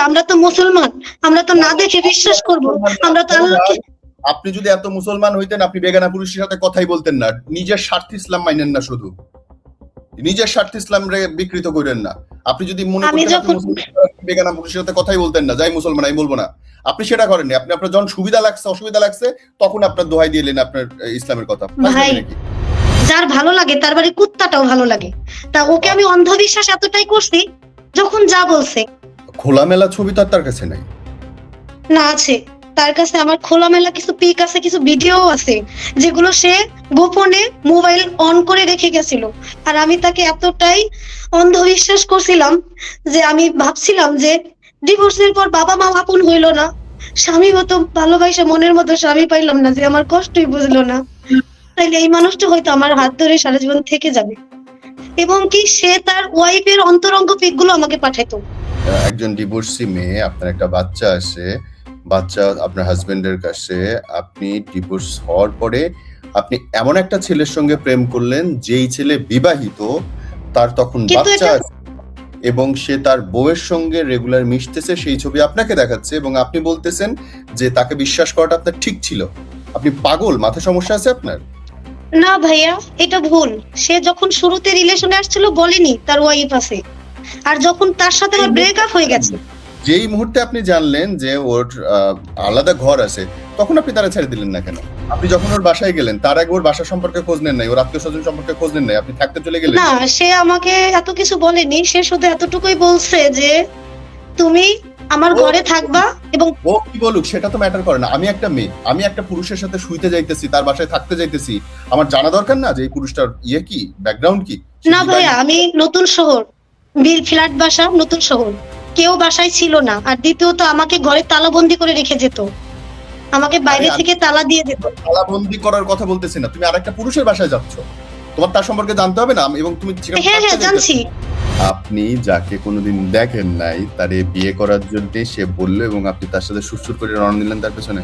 আমরা তো মুসলমান, আমরা তো না দেখে বিশ্বাস করব, আমরা তো আল্লাহকে। আপনি যদি এত মুসলমান হইতেন আপনি বেগানা পুরুষের সাথে কথাই বলতেন না, নিজের স্বার্থে ইসলাম মানেন না, শুধু নিজের স্বার্থে ইসলাম বিকৃত করেন না। আপনি যদি মনে করতেন আপনি বেগানা পুরুষের সাথে কথাই বলতেন না, যাই মুসলমান আমি বলবো না, আপনি সেটা করেননি। আপনি আপনার যখন সুবিধা লাগছে অসুবিধা লাগছে তখন আপনার দোহাই দিলেন আপনার ইসলামের কথা। ভাই যার ভালো লাগে তার বাড়ি কুত্তাটাও ভালো লাগে, তা ওকে আমি অন্ধবিশ্বাস এতটাই করছি যখন যা বলছে। খোলামেলা ছবি তো আর তার কাছে নাই না, আছে তার কাছে আমার খোলামেলা কিছু পিক আছে, কিছু ভিডিও আছে যেগুলো সে গোপনে মোবাইল অন করে রেখে গেছিল। আর আমি তাকে এতটাই অন্ধবিশ্বাস করছিলাম যে আমি ভাবছিলাম যে ডিভোর্সের পর বাবা মা আপন হইলো না, স্বামী মতো ভালোবাসা মনের মতো স্বামী পাইলাম না, যে আমার কষ্টই বুঝলো না, তাইলে এই মানুষটা হয়তো আমার হাত ধরে সারা জীবন থেকে যাবে। এবং কি সে তার ওয়াইফের অন্তরঙ্গ পিক গুলো আমাকে পাঠাইতো। একজন ডিভোর্সি মেয়ে, আপনার একটা বাচ্চা আসে, বাচ্চা আপনার হাজবেন্ডের কাছে, আপনি ডিভোর্স হওয়ার পরে আপনি এমন একটা ছেলের সঙ্গে প্রেম করলেন যেই ছেলে বিবাহিত, তার তখন বাচ্চা এবং সে তার বউয়ের সঙ্গে রেগুলার মিশতেছে, সেই ছবি আপনাকে দেখাচ্ছে এবং আপনি বলতেছেন যে তাকে বিশ্বাস করাটা আপনার ঠিক ছিল। আপনি পাগল, মাথা সমস্যা আছে আপনার? না ভাইয়া, এটা ভুল। সে যখন শুরুতে রিলেশনে আসছিল বলেনি তার ওয়াইফ আছে, আর যখন তার সাথে আমার ব্রেকআপ হয়ে গেছে, যেই মুহূর্তে আপনি জানলেন যে ওর আলাদা ঘর আছে, তখন আপনি তারা ছেড়ে দিলেন না কেন? আপনি যখন ওর বাসায় গেলেন তার আগে ওর বাসা সম্পর্কে খোঁজ নেন নাই, ওর আত্মীয় স্বজন সম্পর্কে খোঁজ নেন নাই, আপনি থাকতে চলে গেলেন? না, সে আমাকে এত কিছু বলেনি, সে শুধু এতটুকুই বলছে যে তুমি আমার ঘরে থাকবা। এবং ও কি বলুক সেটা তো ম্যাটার করে না। আমি একটা মেয়ে, আমি একটা পুরুষের সাথে শুইতে যাইতেছি, তার বাসায় থাকতে যাইতেছি, আমার জানা দরকার না যে এই পুরুষটার কি ব্যাকগ্রাউন্ড কি? না ভাইয়া, আমি নতুন শহর, ফ্ল্যাট বাসা, নতুন শহর, কেউ বাসায় ছিল না। আর দ্বিতীয়ত আমাকে ঘরে তালাবন্দি করে রেখে যেত, আমাকে বাইরে থেকে তালা দিয়ে যেত। তালাবন্দি করার কথা বলতেছি না, তুমি আরেকটা পুরুষের বাসায় যাচ্ছ, তোমার তার সম্পর্কে জানতে হবে না? এবং তুমি হ্যাঁ জানছি। আপনি যাকে কোনোদিন দেখেন নাই তারে বিয়ে করার জন্য সে বললো এবং আপনি তার সাথে সুরসুর করে রওনা দিলেন তার পেছনে।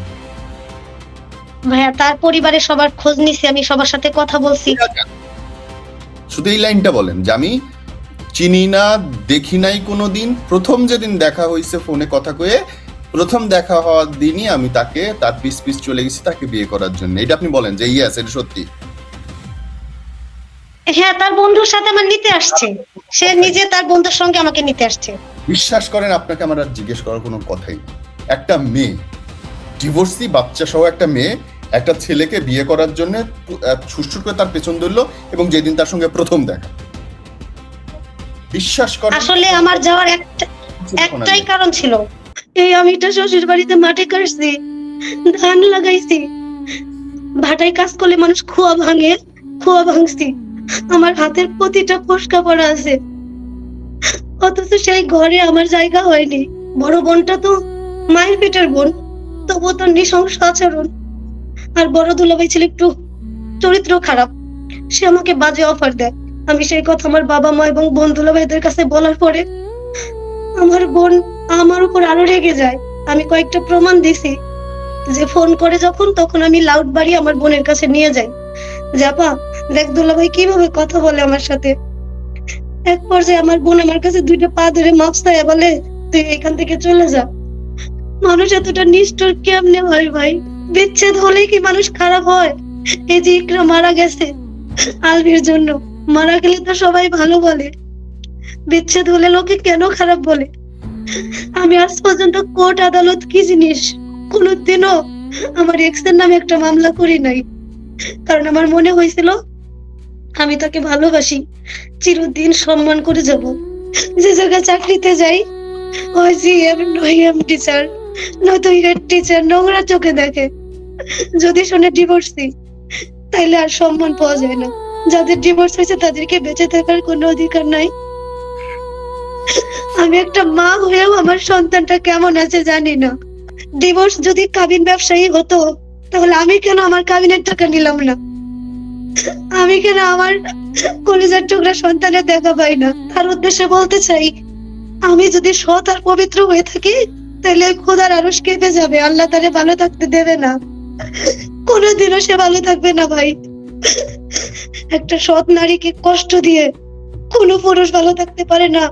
ভাইয়া তার পরিবারের সবার খোঁজ নিছি, আমি সবার সাথে কথা বলছি। শুধু এই লাইনটা বলেন যে আমি চিনি না, দেখি নাই কোনোদিন, প্রথম যেদিন দেখা হয়েছে ফোনে কথা কয়ে, প্রথম দেখা হওয়ার দিনই আমি তাকে তার পিস পিস চলে গেছি তাকে বিয়ে করার জন্য। এটা আপনি বলেন যে ইয়েস এটা সত্যি? হ্যাঁ, তার বন্ধুর সাথে আমার নিতে আসছে, সে নিজে তার বন্ধুর সঙ্গে আমাকে নিতে আসছে। বিশ্বাস করেন আপনাকে আমার আর জিজ্ঞেস করার কোনো কথাই নেই। একটা মেয়ে, ডিভোর্সি বাচ্চা সহ একটা মেয়ে একটা ছেলেকে বিয়ে করার জন্য সুরসুর করে তার পেছন ধরলো এবং যেদিন তার সঙ্গে প্রথম দেখা, বিশ্বাস করেন আসলে আমার যাওয়ার একটাই কারণ ছিল, এই আমি একটা শ্বশুর বাড়িতে মাঠে কাটছি, ধান লাগাইছি, ভাটায় কাজ করলে মানুষ খোয়া ভাঙে, খোয়া ভাঙছি, আমার হাতের প্রতিটা ফসকা পড়া আছে, অথচ সেই ঘরে আমার জায়গা হয়নি। বড় বোনটা তো মায়ের পেটের বোন, তবুও তো নৃশংস আচরণ। আর বড় দুলাভাই ছিল একটু চরিত্র খারাপ, সে আমাকে বাজে অফার দেয়। আমি সেই কথা আমার বাবা মা এবং বোন দুলাভাইদের কাছে বলার পরে আমার বোন আমার উপর আরো রেগে যায়। আমি কয়েকটা প্রমাণ দিছি, যে ফোন করে যখন তখন আমি লাউড বাড়িয়ে আমার বোনের কাছে নিয়ে যাই, যে আপা দেখ দুলাভাই কিভাবে কথা বলে আমার সাথে। এক পর্যায়ে আমার বোন আমার কাছে দুইটা পা ধরে মাপ চায়, বলে তুই এখান থেকে চলে যা। মানুষ এতটা নিষ্ঠুর কেমনে হয় ভাই? বিচ্ছেদ হলেই কি মানুষ খারাপ হয়? এই যে ইকরা মারা গেছে আলভির জন্য, মারা গেলে তো সবাই ভালো বলে, বিচ্ছেদ হলে লোকে কেন খারাপ বলে? আমি আজ পর্যন্ত কোর্ট আদালত কি জিনিস কোনোদিনও আমার এক্স এর নামে একটা মামলা করি নাই, কারণ আমার মনে হয়েছিল আমি তাকে ভালোবাসি, চিরদিন সম্মান করে যাব। যে জায়গায় চাকরিতে যাই, ওই জিএম নইএম টিচার নয়তো হেড টিচার নোংরা চোখে দেখে, যদি শুনে ডিভোর্সি তাইলে আর সম্মান পাওয়া যায় না। যাদের ডিভোর্স হয়েছে তাদেরকে বেঁচে থাকার কোনো অধিকার নাই। আমি একটা মা হয়েও আমার সন্তানটা কেমন আছে জানি না। ডিভোর্স যদি কাবিন ব্যবসায়ী হতো তাহলে আমি কেন আমার কাবিনের টাকা নিলাম না? আমি কেন আমার কলিজার টুকরা সন্তানের দেখা পাই না? তার উদ্দেশ্যে বলতে চাই, আমি যদি সৎ আর পবিত্র হয়ে থাকি তাহলে খোদার আরশ কেঁপে যাবে, আল্লাহ তারে ভালো থাকতে দেবে না, কোনোদিনও সে ভালো থাকবে না ভাই। একটা সৎ নারীকে কষ্ট দিয়ে কোনো পুরুষ ভালো থাকতে পারে না।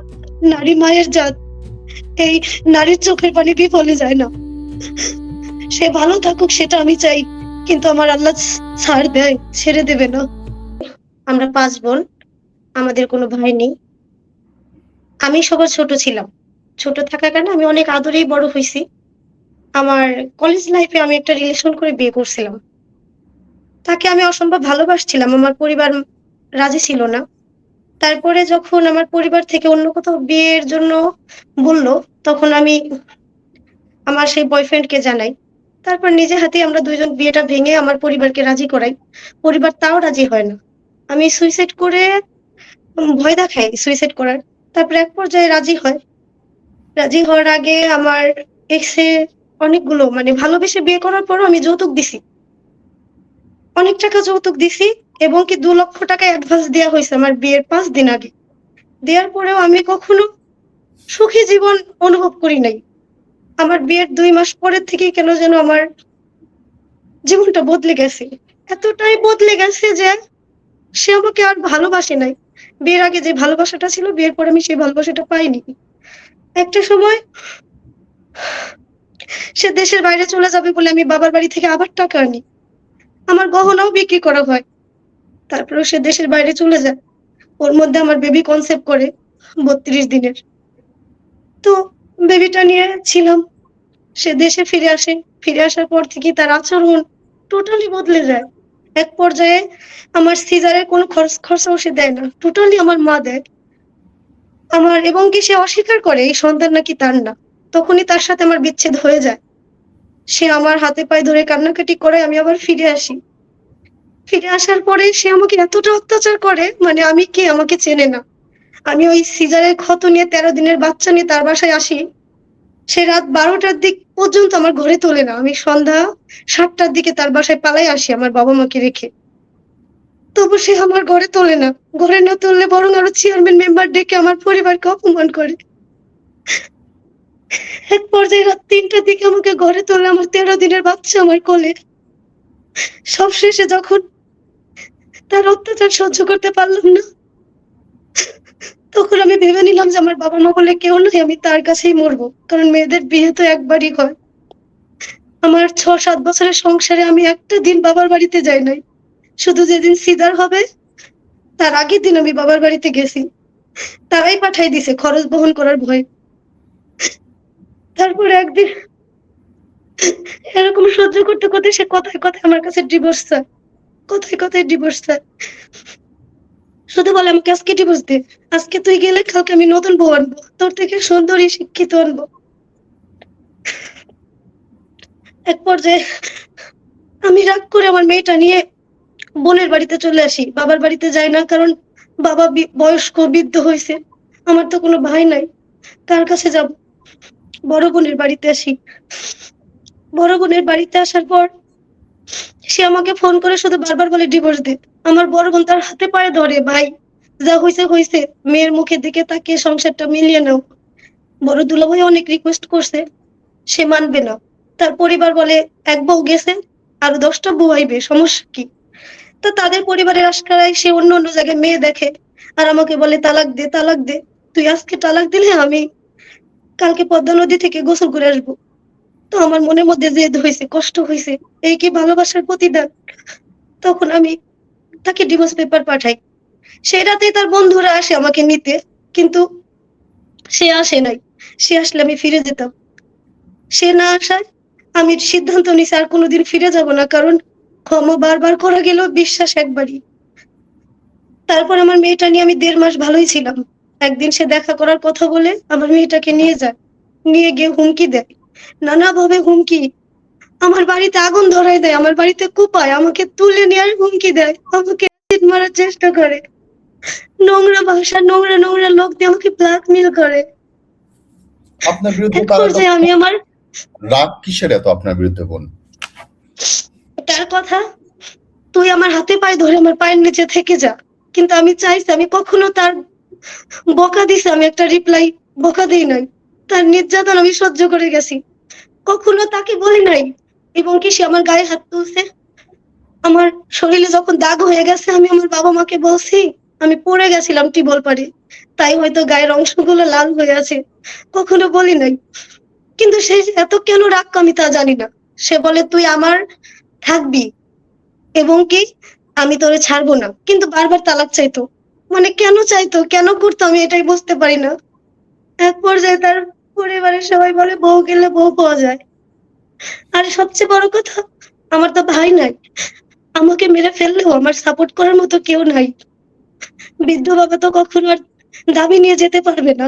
নারী মায়ের জাত, এই নারীর চোখের পানি বিফলে যায় না। সে ভালো থাকুক সেটা আমি চাই, কিন্তু আমার আল্লাহ ছাড় দেয়, ছেড়ে দেবে না। আমরা 5 বোন, আমাদের কোনো ভাই নেই। আমি সবার ছোট ছিলাম। ছোট থাকার কারণে আমি অনেক আদরেই বড় হইছি। আমার কলেজ লাইফে আমি একটা রিলেশন করে বিয়ে করছিলাম। তাকে আমি অসম্ভব ভালোবাসছিলাম। আমার পরিবার রাজি ছিল না। তারপরে যখন আমার পরিবার থেকে অন্য কোথাও বিয়ের জন্য বলল, তখন আমি আমার সেই বয়ফ্রেন্ডকে জানাই। তারপর নিজে হাতেই আমরা ২ জন বিয়েটা ভেঙে আমার পরিবারকে রাজি করাই। পরিবার তাও রাজি হয় না। আমি সুইসাইড করে ভয় দেখাই সুইসাইড করার। তারপরে এক পর্যায়ে রাজি হয়। রাজি হওয়ার আগে আমার এক্সে অনেকগুলো মানে ভালোবেসে বিয়ে করার পরও আমি যৌতুক দিছি। অনেক টাকা যৌতুক দিছি এবং কি ৳২,০০,০০০ অ্যাডভান্স দেয়া হইছে আমার বিয়ের ৫ দিন আগে। দেয়ার পরেও আমি কখনো সুখী জীবন অনুভব করি নাই। আমার বিয়ের ২ মাস পরের থেকেই কেন যেন আমার জীবনটা বদলে গেছে। এতটাই বদলে গেছে যে সে আমাকে আর ভালোবাসে নাই। বিয়ের আগে যে ভালোবাসাটা ছিল, বিয়ের পরে আমি সেই ভালোবাসাটা পাইনি। একটা সময় সে দেশের বাইরে চলে যাবে বলে আমি বাবার বাড়ি থেকে আবার টাকা আনি। আমার গহনাও বিক্রি করা হয়। তারপরেও সে দেশের বাইরে চলে যায়। ওর মধ্যে আমার বেবি কনসেপ্ট করে ৩২ দিনের। তো বেবিটা নিয়ে ছিলাম। সে দেশে ফিরে আসে। ফিরে আসার পর থেকেই তার আচরণ টোটালি বদলে যায়। এক পর্যায়ে আমার সিজারের কোনো খরচাও সে দেয় না। টোটালি আমার মা দেয়। এবং কি সে অস্বীকার করে এই সন্তান নাকি তার না। তখনই তার সাথে আমার বিচ্ছেদ হয়ে যায়। সে আমার হাতে পায়ে ধরে কান্নাকাটি করে আমি আবার ফিরে আসি। ফিরে আসার পরে সে আমাকে এতটা অত্যাচার করে, মানে আমি কে আমাকে চেনে না। আমি ওই সিজারের ক্ষত নিয়ে ১৩ দিনের বাচ্চা নিয়ে তার বাসায় আসি। সে রাত ১২টার দিক পর্যন্ত আমার ঘরে তোলে না। আমি সন্ধ্যা ৭টার দিকে তার বাসায় পালায় আসি আমার বাবা-মাকে রেখে। তবু সে আমার ঘরে তোলে না। ঘরে না তুললে বরং আরো চেয়ারম্যান মেম্বার ডেকে আমার পরিবারকে অপমান করে। এক পর্যায়ে রাত ৩টার দিকে আমাকে ঘরে তোলে আমার ১৩ দিনের বাচ্চা আমার কোলে। সবশেষে যখন তার অত্যাচার সহ্য করতে পারলাম না, তখন আমি ভেবে নিলাম যে আমার বাবা-মা বলে কেউ নাই, আমি তার কাছেই মরবো। কারণ মেয়েদের বিয়ে তো একবারই হয়। আমার ৬-৭ বছরের সংসারে আমি একটা দিন বাবার বাড়িতে যাই নাই। শুধু যেদিন সিজার হবে তার আগের দিন আমি বাবার বাড়িতে গেছি। তারাই পাঠায় দিছে খরচ বহন করার ভয়ে। তারপরে একদিন এরকম সহ্য করতে, করতে সে কথায়, কথায় আমার কাছে ডিভোর্স চায়। কথায়, কথায় ডিভোর্স চায়। শুধু বলে আমাকে আজকে ডিভোর্স দে। আজকে তুই গেলে কালকে আমি নতুন বউ আনবো। তোর থেকে সুন্দরী শিক্ষিত আনবো। এক পর্যায়ে আমি রাগ করে আমার মেয়েটা নিয়ে বোনের বাড়িতে চলে আসি। বাবার বাড়িতে যাই না, কারণ বাবা বয়স্ক বৃদ্ধ হইছে। আমার তো কোনো ভাই নাই। কার কাছে যাব? বড় বোনের বাড়িতে আসি। বড় বোনের বাড়িতে আসার পর সে আমাকে ফোন করে শুধু বারবার বলে ডিভোর্স দে। আমার বড় বোন তার হাতে পায়ে ধরে, ভাই যা হইছে হইছে, মেয়ের মুখের দিকে তাকিয়ে সংসারটা মিলিয়ে নাও। বড় দুলাভাই অনেক রিকোয়েস্ট করছে, সে মানবে না। তার পরিবার বলে এক বউ গেছে, আরো 10টা বউ আইবে, সমস্যা কি? তো তাদের পরিবারের আশকারায় সে অন্য অন্য জায়গায় মেয়ে দেখে আর আমাকে বলে তালাক দে, তালাক দে। তুই আজকে তালাক দিলে আমি কালকে পদ্মা নদী থেকে গোসল করে আসবো। তো আমার মনের মধ্যে জেদ হয়েছে, কষ্ট হয়েছে। এই কি ভালোবাসার প্রতিদান? তখন আমি তাকে ডিভোর্স পেপার পাঠাই। সেই রাতেই তার বন্ধুরা আসে আমাকে নিতে, কিন্তু সে আসে নাই। সে আসলে আমি ফিরে যেতাম। সে না আসায় আমি সিদ্ধান্ত নিছি আর কোনোদিন ফিরে যাব না, কারণ ক্ষমা বারবার করা গেলেও বিশ্বাস একবারই। তারপর আমার মেয়েটা নিয়ে আমি ১.৫ মাস ভালোই ছিলাম। একদিন সে দেখা করার কথা বলে আমার মেয়েটাকে নিয়ে যায়। নিয়ে গিয়ে হুমকি দেয়, নানাভাবে হুমকি। আমার বাড়িতে আগুন ধরায় দেয়, আমার বাড়িতে কুপায়, আমাকে তুলে নেওয়ার হুমকি দেয়, আমাকে অ্যাসিড মারার চেষ্টা করে, নোংরা ভাষা, নোংরা নোংরা লোক দিয়ে আমাকে ব্ল্যাকমেইল করে। আপনার বিরুদ্ধে এক তার এত পর্যায়ে আমি আমার রাগ কিসের এত আপনার বিরুদ্ধে বোন? তার কথা, তুই আমার হাতে পায়ে ধরে আমার পায়ের নিচে থেকে যা। কিন্তু আমি চাইছি, আমি কখনো তার বকা দিছে আমি একটা রিপ্লাই বকা দেই নাই। তার নির্যাতন আমি সহ্য করে গেছি, কখনো তাকে বলি নাই। এবং কি সে আমার গায়ে হাত তুলছে, আমার শরীরে যখন দাগ হয়ে গেছে আমি আমার বাবা মাকে বলছি আমি পড়ে গেছিলাম টিবল পাড়ে, তাই হয়তো গায়ের অংশগুলো লাল হয়ে আছে। কখনো বলি নাই, কিন্তু সে এত কেন রাগ আমি তা জানি না। সে বলে তুই আমার থাকবি এবং কি আমি তোরে ছাড়বো না, কিন্তু বারবার তালাক চাইতো। মানে কেন চাইতো, কেন করতো, আমি এটাই বুঝতে পারি না। এক পর্যায়ে তার পরিবারের সবাই বলে বউ গেলে বউ পাওয়া যায়। আর সবচেয়ে বড় কথা, আমার তো ভাই নাই, আমাকে মেরে ফেললেও আমার সাপোর্ট করার মতো কেউ নাই। বৃদ্ধ বাবা তো কখনো আর দাবি নিয়ে যেতে পারবে না,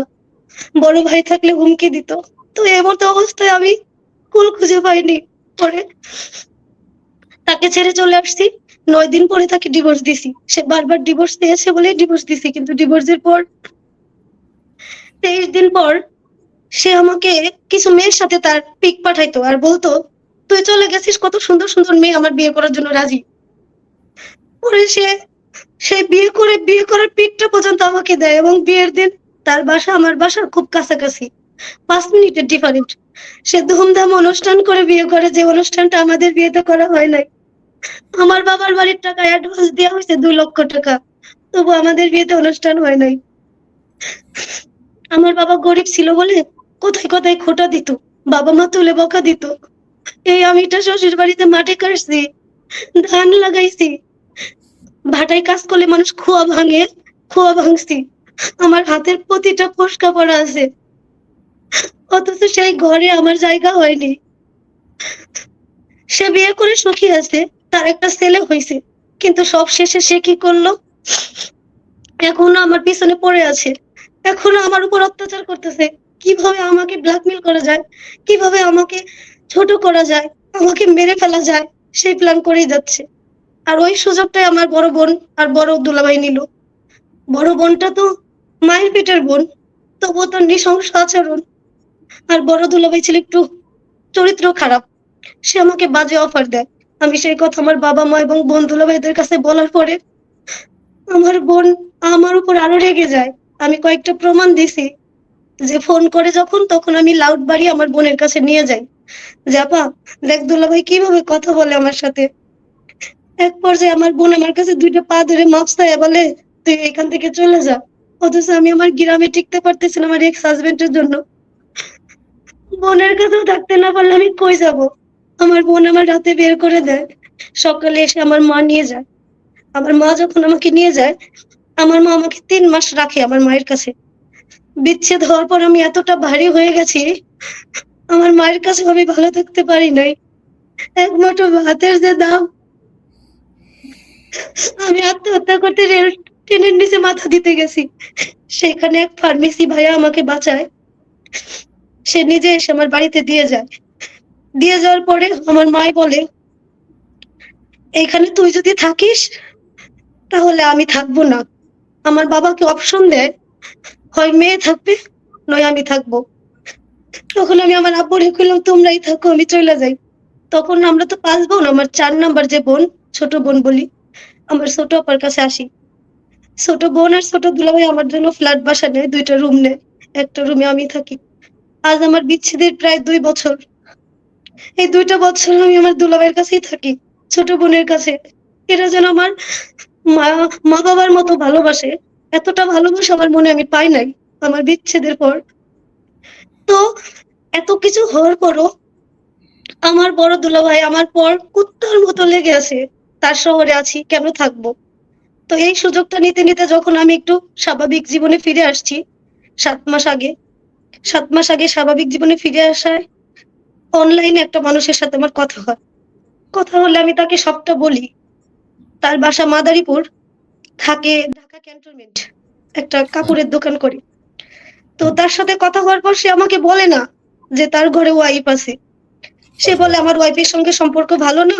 বড় ভাই থাকলে হুমকি দিত। তো এমন অবস্থায় আমি কুল খুঁজে পাইনি। পরে তাকে ছেড়ে চলে আসছি। 9 দিন পরে তাকে ডিভোর্স দিছি। সে বারবার ডিভোর্স দিয়েছে বলেই ডিভোর্স দিছি, কিন্তু ডিভোর্সের পর 23 দিন পর সে আমাকে কিছু মেয়ের সাথে তার পিক পাঠাইতো আর বলতো তুই চলে গেছিস, কত সুন্দর সুন্দর মেয়ে আমার বিয়ে করার জন্য রাজি। পরে সে বিয়ে করার পিকটা পর্যন্ত আমাকে দেয়, এবং বিয়ের দিন তার বাসা আমার বাসার খুব কাছাকাছি, 5 মিনিটের ডিফারেন্ট। সে ধুমধাম অনুষ্ঠান করে বিয়ে করে, যে অনুষ্ঠানটা আমাদের বিয়েতে করা হয় নাই। আমার বাবার বাড়ির টাকা অ্যাডভান্স দেওয়া হয়েছে 2 লক্ষ টাকা, তবু আমাদের বিয়েতে অনুষ্ঠান হয় নাই। আমার বাবা গরিব ছিল বলে কোথায় কোথায় খোঁটা দিত, বাবা মা তুলে বকা দিত। এই আমিটা শ্বশুর বাড়িতে মাঠে কাটছি, ধান লাগাইছি, ভাটায় কাজ করলে মানুষ খোয়া ভাঙে, খোয়া ভাঙছি। আমার হাতের প্রতিটা ফোসকা পড়া আছে, অথচ সেই ঘরে আমার জায়গা হয়নি। সে বিয়ে করে সুখী আছে, তার একটা ছেলে হয়েছে, কিন্তু সব শেষে সে কি করলো, এখনো আমার পিছনে পড়ে আছে, এখনো আমার উপর অত্যাচার করতেছে। কিভাবে আমাকে ব্ল্যাকমেল করা যায়, কিভাবে আমাকে ছোট করা যায়, আমাকে মেরে ফেলা যায়, সেই প্ল্যান করেই যাচ্ছে। আর ওই সুযোগটাই আমার বড় বোন আর বড় দুলাভাই নিল। বড় বোনটা তো মায়ের পেটের বোন, তবুও তার নৃশংস আচরণ। আর বড় দুলাভাই ছিল একটু চরিত্র খারাপ, সে আমাকে বাজে অফার দেয়। আমি সেই কথা আমার বাবা মা এবং বোন দুলাভাইদের কাছে বলার পরে আমার বোন আমার উপর আরো রেগে যায়। আমি কয়েকটা প্রমাণ দিছি, যে ফোন করে যখন, তখন আমি লাউড বাড়িয়ে আমার বোনের কাছে নিয়ে যাই, যে আপা দেখ দুলাভাই কিভাবে কথা বলে আমার সাথে। এক পর্যায়ে আমার বোন আমার কাছে 2টা পা ধরে মাপ চায়, বলে তুই এখান থেকে চলে যা। অথচ আমি আমার গ্রামে টিকতে পারতেছি না আমার এক্স হাজবেন্ডের জন্য। বোনের কাছেও থাকতে না পারলে আমি কই যাব। আমার বোন আমার রাতে বের করে দেয়, সকালে এসে আমার মা নিয়ে যায়। আমার মা যখন আমাকে নিয়ে যায়, আমার মা আমাকে 3 মাস রাখে আমার মায়ের কাছে। বিচ্ছেদ হওয়ার পর আমি এতটা ভারী হয়ে গেছি, আমার মায়ের কাছে আমি ভালো থাকতে পারি নাই। এক মুঠো ভাতের যে দাম, আমি আত্মহত্যা করতে রেল ট্রেনের নিচে মাথা দিতে গেছি, সেখানে এক ফার্মেসি ভাইয়া আমাকে বাঁচায়। সে নিজে এসে আমার বাড়িতে দিয়ে যায়। দিয়ে যাওয়ার পরে আমার মাই বলে এইখানে তুই যদি থাকিস তাহলে আমি থাকবো না। আমার বাবাকে অপশন দেয়, হয় মেয়ে থাকবে নয় আমি থাকবো। তখন আমি আমার আব্বুরে কইলাম তোমরাই থাকো, আমি চলে যাই। তখন আমরা তো 5 বোন, আমার 4 নাম্বার যে বোন, ছোট বোন বলি, আমার ছোট আপার কাছে আসি। ছোট বোন আর ছোট দুলাভাই আমার জন্য ফ্ল্যাট বাসা নেয়, 2টা রুম নেয়, একটা রুমে আমি থাকি। আজ আমার বিচ্ছেদের প্রায় 2 বছর। এই 2টা বছর আমি আমার দুলাভাইয়ের কাছেই থাকি, ছোট বোনের কাছে। এরা যেন আমার মা মা বাবার মতো ভালোবাসে, এতটা ভালোবাসা আমার মনে আমি পাই নাই আমার বিচ্ছেদের পর। তো এত কিছু হওয়ার পরও আমার বড় দুলাভাই আমার পর কুত্তার মতো লেগে আছে, তার শহরে আছি কেন থাকবো। তো এই সুযোগটা নিতে নিতে যখন আমি একটু স্বাভাবিক জীবনে ফিরে আসছি, 7 মাস আগে, 7 মাস আগে স্বাভাবিক জীবনে ফিরে আসায় অনলাইনে একটা মানুষের সাথে আমার কথা হয়। কথা হলে আমি তাকে সবটা বলি। তার বাসা মাদারীপুর, থাকে ঢাকা ক্যান্টনমেন্ট, একটা কাপড়ের দোকান করে। তো তার সাথে কথা হওয়ার পর সে আমাকে বলে না যে তার ঘরে ওয়াইফ আছে। সে বলে আমার ওয়াইফের সঙ্গে সম্পর্ক ভালো না,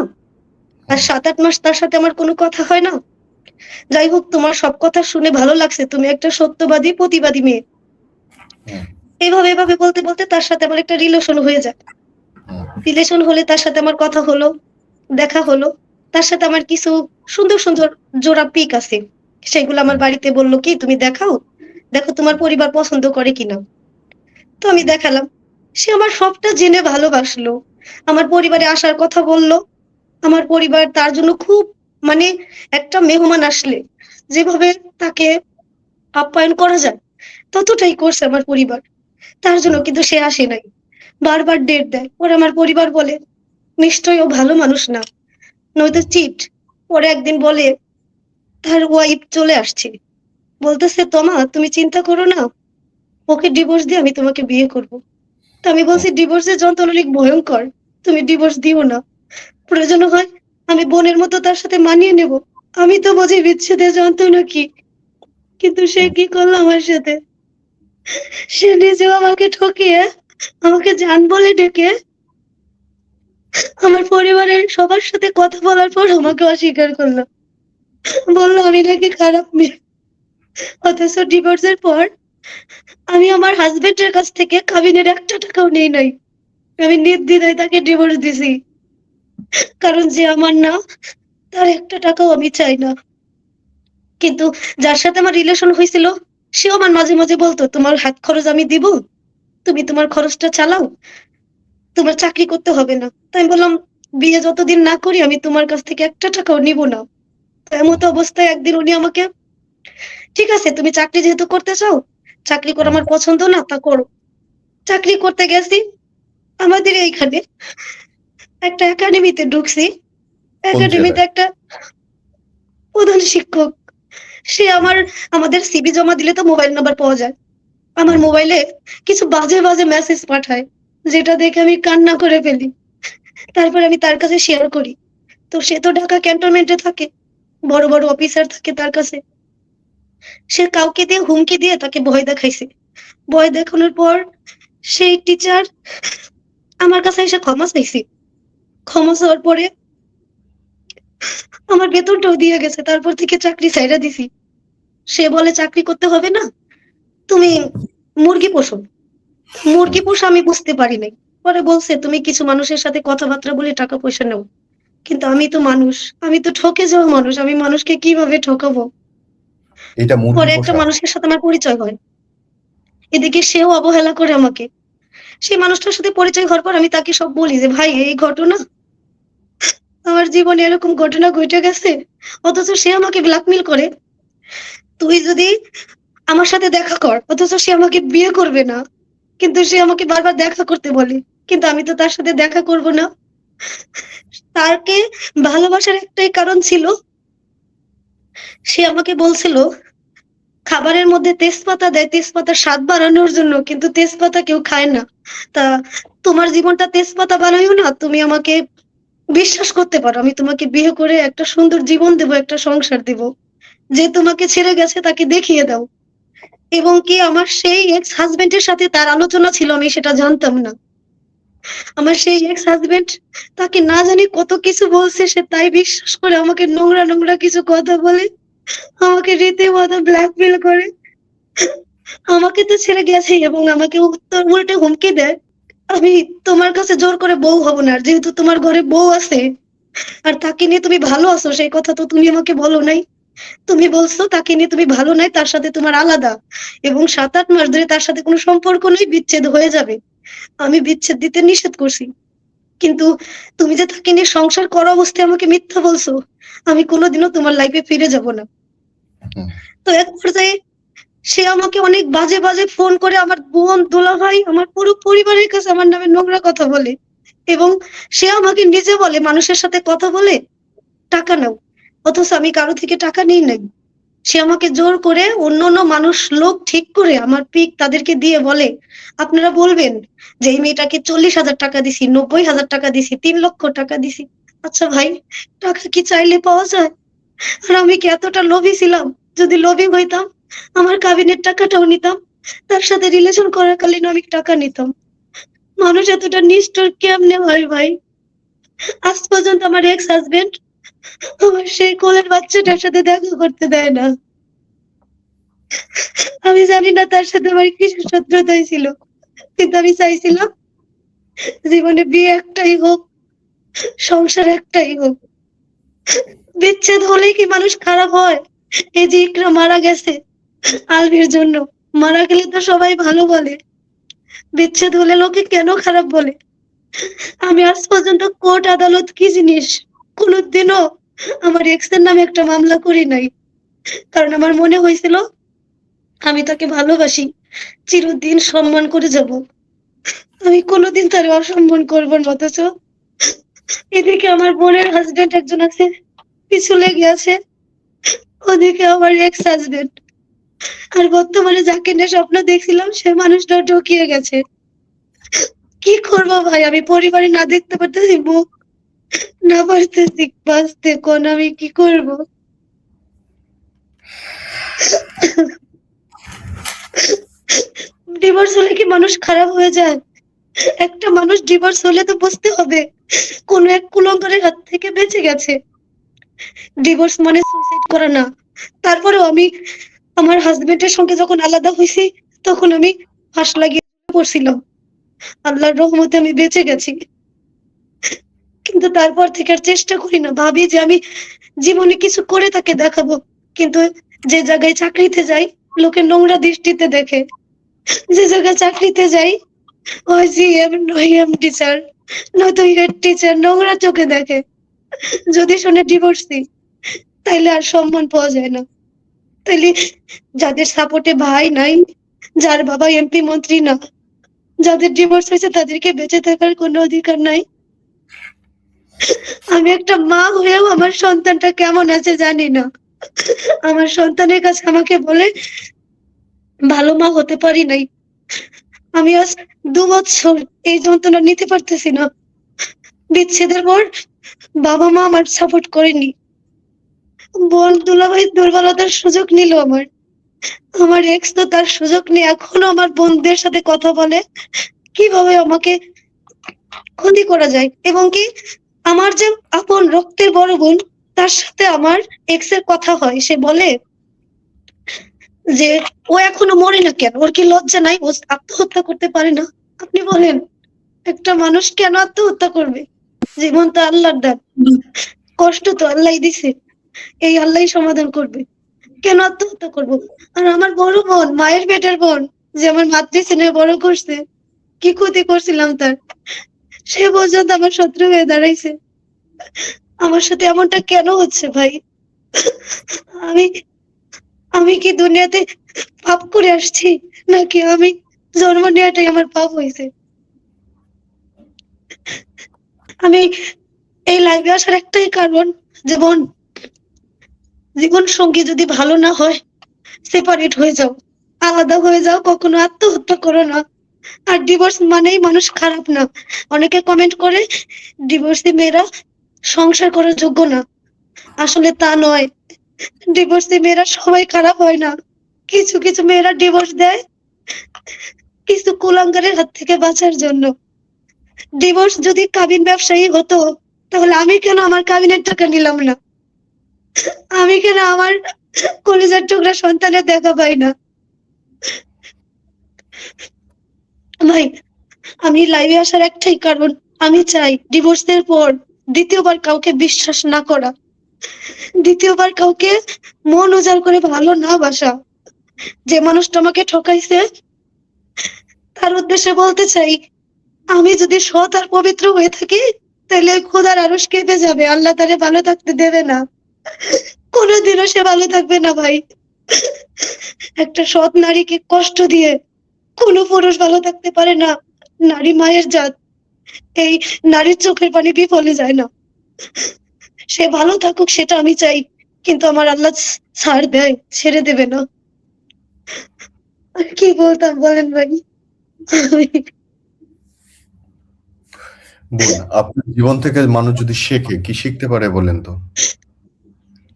আর 7-8 মাস তার সাথে আমার কোনো কথা হয় না। যাই হোক, তোমার সব কথা শুনে ভালো লাগছে, তুমি একটা সত্যবাদী প্রতিবাদী মেয়ে। এইভাবে এভাবে বলতে বলতে তার সাথে আমার একটা রিলেশন হয়ে যায়। রিলেশন হলে তার সাথে আমার কথা হলো, দেখা হলো। তার সাথে আমার কিছু সুন্দর সুন্দর জোড়া পিক আছে, সেগুলো আমার বাড়িতে বললো কি তুমি দেখাও, দেখো তোমার পরিবার পছন্দ করে কিনা। তো আমি দেখালাম, সে আমার সবটা জেনে ভালোবাসলো, আমার পরিবারে আসার কথা বললো। আমার পরিবার তার জন্য খুব, মানে একটা মেহমান আসলে যেভাবে তাকে আপ্যায়ন করা যায় ততটাই করছে আমার পরিবার। তার জন্য কিন্তু সে আসে নাই। বারবার ডেট দেয়। পরে আমার পরিবার বলে, নিশ্চয়ই ও ভালো মানুষ না, নয়তো চিট। পরে একদিন বলে তার ওয়াইফ চলে আসছে, বলতেছে তোমা তুমি চিন্তা করো না, ওকে ডিভোর্স দিয়ে আমি তোমাকে বিয়ে করব। তো আমি বলছি ডিভোর্সের যন্ত্রণা অনেক ভয়ঙ্কর, তুমি ডিভোর্স দিও না, প্রয়োজন হয় আমি বোনের মতো তার সাথে মানিয়ে নেব, আমি তো বুঝি বিচ্ছেদের যন্ত্রণা কি। কিন্তু সে কি করলো আমার সাথে, সে নিজেও আমাকে ঠকিয়ে আমাকে জান বলে ডেকে আমার পরিবারের সবার সাথে কথা বলার পর আমাকে অস্বীকার করলো, বললো আমি নাকি খারাপ মেয়ে। অথচ ডিভোর্সের পর আমি আমার হাজবেন্ডের কাছ থেকে কাবিনের 1টা টাকাও নেই নাই। আমি নির্দ্বিধায় তাকে ডিভোর্স দিছি, কারণ যে আমার না তার 1টা টাকাও আমি চাই না। কিন্তু যার সাথে আমার রিলেশন হয়েছিল সেও আমার মাঝে মাঝে বলতো তোমার হাত খরচ আমি দিব, তুমি তোমার খরচটা চালাও, তোমার চাকরি করতে হবে না। তাই আমি বললাম বিয়ে যতদিন না করি আমি তোমার কাছ থেকে 1টা টাকাও নিব না। তো এমতো অবস্থায় একদিন উনি আমাকে, ঠিক আছে তুমি চাকরি যেহেতু করতে চাও, চাকরি করা আমার পছন্দ না, তা করো। চাকরি করতে গেছি, আমাদের এইখানে একটা একাডেমিতে ঢুকছি। কোন একাডেমিতে জেলায়? একটা প্রধান শিক্ষক, সে আমাদের সিভি জমা দিলে তো মোবাইল নাম্বার পাওয়া যায়, আমার হুম, মোবাইলে কিছু বাজে বাজে মেসেজ পাঠায়, যেটা দেখে আমি কান্না করে ফেলি। তারপর আমি তার কাছে শেয়ার করি। তো সে তো ঢাকা ক্যান্টনমেন্টে থাকে, বড় বড় অফিসার থাকে তার কাছে। সে কাউকে দিয়ে হুমকি দিয়ে তাকে ভয় দেখাইছে। ভয় দেখানোর পর সেই টিচার আমার কাছে এসে ক্ষমা চাইছে। ক্ষমা চাওয়ার পরে আমার বেতনটাও দিয়ে গেছে, তারপর থেকে চাকরি ছাইড়া দিছি। সে বলে চাকরি করতে হবে না, তুমি মুরগি পোষো। হুম। মুরগি পোষা আমি বুঝতে পারি নাই। পরে বলছে তুমি কিছু মানুষের সাথে কথাবার্তা বলে টাকা পয়সা নাও, কিন্তু আমি তো মানুষ, আমি তো ঠকে যাওয়া মানুষ, আমি মানুষকে কিভাবে ঠকাবো। এটা মুরগি পরে একটা পোষা? মানুষের সাথে আমার পরিচয় হয়, এদিকে সেও অবহেলা করে আমাকে। সেই মানুষটার সাথে পরিচয় হওয়ার পর আমি তাকে সব বলি যে ভাই এই ঘটনা, আমার জীবনে এরকম ঘটনা ঘটে গেছে। অথচ সে আমাকে ব্ল্যাকমেল করে, তুই যদি আমার সাথে দেখা কর, অথচ সে আমাকে বিয়ে করবে না, কিন্তু সে আমাকে বারবার দেখা করতে বলে, কিন্তু আমি তো তার সাথে দেখা করব না। তাকে ভালোবাসার একটাই কারণ ছিল, সে আমাকে বলছিল খাবারের মধ্যে তেজপাতা দেয় তেজপাতার স্বাদ বাড়ানোর জন্য, কিন্তু তেজপাতা কেউ খায় না। তা তোমার জীবনটা তেজপাতা বানাইও না, তুমি আমাকে বিশ্বাস করতে পারো, আমি তোমাকে বিয়ে করে একটা সুন্দর জীবন দেব, একটা সংসার দেব। যে তোমাকে ছেড়ে গেছে তাকে দেখিয়ে দাও। এবং কি আমার সেই এক্স হাজবেন্ডের সাথে তার আলোচনা ছিল, আমি সেটা জানতাম না। আমার সেই এক্স হাজবেন্ড তাকে না জানি কত কিছু বলছে, সে তাই বিশ্বাস করে আমাকে নোংরা নোংরা কিছু কথা বলে, আমাকে রীতিমতো ব্ল্যাকমেল করে। আমাকে তো ছেড়ে গেছে এবং আমাকে উত্তর উল্টে হুমকি দেয়, আমি তোমার কাছে জোর করে বউ হব না, আর যেহেতু তোমার ঘরে বউ আছে আর তাকে নিয়ে তুমি ভালো আছো, সেই কথা তো তুমি আমাকে বলো নাই। তুমি বলছো তাকে নিয়ে তুমি ভালো নাই, তার সাথে তোমার আলাদা, এবং 7-8 মাস ধরে তার সাথে কোনো সম্পর্ক নেই, বিচ্ছেদ হয়ে যাবে। আমি বিচ্ছেদ দিতে নিষেধ করছি, কিন্তু তুমি যে তাকে নিয়ে সংসার করা অবস্থায় আমাকে মিথ্যা বলছো, আমি কোনোদিনও তোমার লাইফে ফিরে যাব না। হুম। তো এক পর্যায়ে সে আমাকে অনেক বাজে বাজে ফোন করে আমার বোন দুলাভাই আমার পুরো পরিবারের কাছে আমার নামে নোংরা কথা বলে, এবং সে আমাকে নিজে বলে মানুষের সাথে কথা বলে টাকা নাও, অথচ আমি কারো থেকে টাকা নিই নাই। সে আমাকে জোর করে অন্য অন্য মানুষ লোক ঠিক করে আমার পিক তাদেরকে দিয়ে বলে আপনারা বলবেন যে এই মেয়েটাকে 40,000 টাকা দিছি, 90,000 টাকা দিছি, 3 লক্ষ টাকা দিছি। আচ্ছা ভাই, টাকা কি চাইলে পাওয়া যায়? আর আমি কি এতটা লোভী ছিলাম? যদি লোভী হইতাম আমার কাবিনের টাকাটাও নিতাম, তার সাথে রিলেশন করাকালীন আমি টাকা নিতাম। মানুষ এতটা নিষ্ঠুর কেমনে হয় ভাই? আজ পর্যন্ত আমার এক্স হাজবেন্ড আমার সেই কোলের বাচ্চাটার সাথে দেখা করতে দেয় না। আমি জানি না তার সাথে আমার কিসের শত্রুতাই ছিল, কিন্তু আমি চাইছিলাম জীবনে বিয়ে একটাই হোক, সংসার একটাই হোক। বিচ্ছেদ হলেই কি মানুষ খারাপ হয়? এই যে ইকরা মারা গেছে আলভির জন্য, মারা গেলে তো সবাই ভালো বলে, বিচ্ছেদ হলে লোকে কেন খারাপ বলে? আমি আজ পর্যন্ত কোর্ট আদালত কি জিনিস কোনোদিনও আমার এক্স এর নামে একটা মামলা করি নাই। কারণ আমার মনে হয়েছিল আমি তাকে ভালোবাসি, চিরদিন সম্মান করে যাব, আমি কোনোদিন তার অসম্মান করবো না। অথচ এদিকে আমার বোনের হাজবেন্ড একজন আছে, পিছু লেগে আছে, ওদিকে আমার এক্স হাজবেন্ড, আর বর্তমানে যাকে নিয়ে স্বপ্ন দেখছিলাম সে মানুষটা ঢুকিয়ে গেছে। কি করবো ভাই, আমি পরিবারে না দেখতে পারতেছি মুখ, না পারতেছি বাঁচতে, কোন আমি কি করব? ডিভোর্স হলে কি মানুষ খারাপ হয়ে যায়? একটা মানুষ ডিভোর্স হলে তো বুঝতে হবে কোন এক কুলঙ্গারের হাত থেকে বেঁচে গেছে। ডিভোর্স মানে সুইসাইড করা না। তারপরেও আমি আমার হাজবেন্ডের সঙ্গে যখন আলাদা হয়েছি তখন আমি ফাঁস লাগিয়ে পড়ছিলাম, আল্লাহর রহমতে আমি বেঁচে গেছি। কিন্তু তারপর থেকে আর চেষ্টা করি না, ভাবি যে আমি জীবনে কিছু করে তাকে দেখাবো, কিন্তু যে জায়গায় চাকরিতে যাই লোকে নোংরা দৃষ্টিতে দেখে, যে জায়গায় চাকরিতে যাই ওই জিএম নইএম টিচার নয়তো হেড টিচার নোংরা চোখে দেখে, যদি শুনে ডিভোর্সি তাইলে আর সম্মান পাওয়া যায় না। তাইলে যাদের সাপোর্টে ভাই নাই, যার বাবা এমপি মন্ত্রী না, যাদের ডিভোর্স হয়েছে তাদেরকে বেঁচে থাকার কোনো অধিকার নাই। আমি একটা মা হয়েও আমার সন্তানটা কেমন আছে জানি না। আমার সন্তানের কাছে আমাকে বলে ভালো মা হতে পারি নাই। আমি আজ 2 বছর এই যন্ত্রণা নিতে পারতেছি না। বিচ্ছেদের পর বাবা মা আমার সাপোর্ট করেনি, বোন দুলাভাই দুর্বলতার সুযোগ নিল আমার। আমার এক্স তো তার সুযোগ নিয়ে এখনো আমার বোনদের সাথে কথা বলে কিভাবে আমাকে ক্ষতি করা যায়, এবং কি আমার যে আপন রক্তের বড় বোন তার সাথে আমার এক্স এর কথা হয়, সে বলে যে ও এখনো মরে না কেন, ওর কি লজ্জা নাই, ও আত্মহত্যা করতে পারে না? আপনি বলেন একটা মানুষ কেন আত্মহত্যা করবে? জীবন তো আল্লাহর দান, কষ্ট তো আল্লাহই দিছে, এই আল্লাহই সমাধান করবে, কেন আত্মহত্যা করবো? আর আমার বড় বোন, মায়ের পেটের বোন, যে আমার মাতৃস্নেহে বড় করছে, কি ক্ষতি করছিলাম তার, সে পর্যন্ত আমার শত্রু হয়ে দাঁড়াইছে। আমার সাথে এমনটা কেন হচ্ছে ভাই? আমি আমি কি দুনিয়াতে পাপ করে আসছি, নাকি আমি জন্ম নেওয়াটাই আমার পাপ হয়েছে? আমি এই লাইভে আসার একটাই কারণ, জীবন জীবন সঙ্গী যদি ভালো না হয় সেপারেট হয়ে যাও, আলাদা হয়ে যাও, কখনো আত্মহত্যা করো না। আর ডিভোর্স মানেই মানুষ খারাপ না। অনেকে কমেন্ট করে ডিভোর্সি মেয়েরা সংসার করার যোগ্য না, আসলে তা নয়। ডিভোর্সি মেয়েরা সবাই খারাপ হয় না, কিছু কিছু মেয়েরা ডিভোর্স দেয় কিছু কুলাঙ্গারের হাত থেকে বাঁচার জন্য। ডিভোর্স যদি কাবিন ব্যবসায়ী হতো তাহলে আমি কেন আমার কাবিনের টাকা নিলাম না? আমি কেন আমার কলেজের টুকরা সন্তানের দেখা পাই না? ভাই আমি লাইভে আসার একটাই কারণ, আমি চাই ডিভোর্সের পর দ্বিতীয়বার কাউকে বিশ্বাস না করা, দ্বিতীয়বার কাউকে মন উজাড় করে ভালো না বাসা। যে মানুষটা আমাকে ঠকাইছে তার উদ্দেশ্যে বলতে চাই, আমি যদি সৎ আর পবিত্র হয়ে থাকি তাহলে খোদার আরশ কেঁপে যাবে, আল্লাহ তারে ভালো থাকতে দেবে না, কোনোদিনও সে ভালো থাকবে না ভাই। একটা সৎ নারীকে কষ্ট দিয়ে কোনো পুরুষ ভালো থাকতে পারে না। নারী মায়ের জাত, এই নারীর চোখের পানি বিফলে যায় না। সে ভালো থাকুক সেটা আমি চাই, কিন্তু আমার আল্লাহ ছাড় দেয়, ছেড়ে দেবে না। আর কি বলতাম বলেন ভাই? বোন, আপনার জীবন থেকে মানুষ যদি শেখে, কি শিখতে পারে বলেন তো?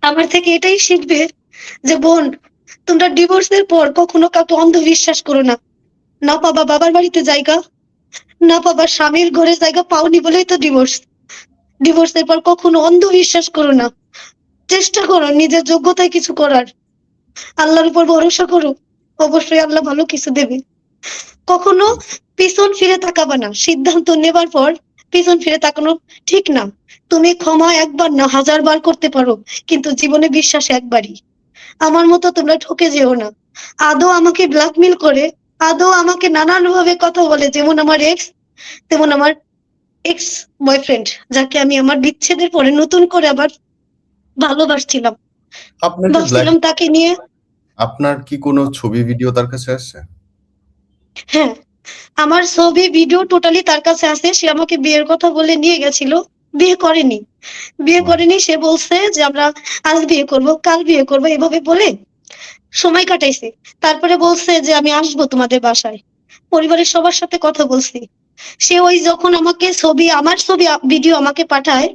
আমার থেকে এটাই শিখবে যে বোন, তোমরা ডিভোর্সের পর কখনো কাউকে অন্ধবিশ্বাস করো না। না পাবা বাবার বাড়িতে জায়গা, না পাবা স্বামীর ঘরে জায়গা, পাওনি বলেই তো ডিভোর্স। ডিভোর্সের পর কখনো অন্ধবিশ্বাস করো না, চেষ্টা করো নিজের যোগ্যতায় কিছু করার, আল্লাহর উপর ভরসা করো, অবশ্যই আল্লাহ ভালো কিছু দেবে। কখনো পিছন ফিরে তাকাবা না, সিদ্ধান্ত নেবার পর পিছন ফিরে তাকানো ঠিক না। তুমি ক্ষমা একবার না 1000 বার করতে পারো, কিন্তু জীবনে বিশ্বাস একবারই। আমার মতো তোমরা ঠকে যেও না। আদৌ আমাকে ব্ল্যাকমেল করে, আদৌ আমাকে নানান ভাবে কথা বলে, যেমন আমার এক্স, তেমন আমার এক্স বয়ফ্রেন্ড, যাকে আমি আমার বিচ্ছেদের পরে নতুন করে আবার ভালোবাসছিলাম, আপনার কি ভাবছিলাম তাকে নিয়ে। আপনার কি কোনো ছবি ভিডিও তার কাছে আছে? হ্যাঁ, আমার ছবি ভিডিও টোটালি তার কাছে আছে। সে আমাকে বিয়ের কথা বলে নিয়ে গেছিল। বিয়ে করেনি। বিয়ে হুম। করেনি। সে বলছে যে আমরা আজ বিয়ে করব, কাল বিয়ে করব, এভাবে বলে সময় কাটাইছে। তারপরে বলছে যে আমি আসবো তোমাদের বাসায়। পরিবারের সবার সাথে কথা বলছি। সে ওই যখন আমাকে ছবি, আমার ছবি ভিডিও আমাকে পাঠায়,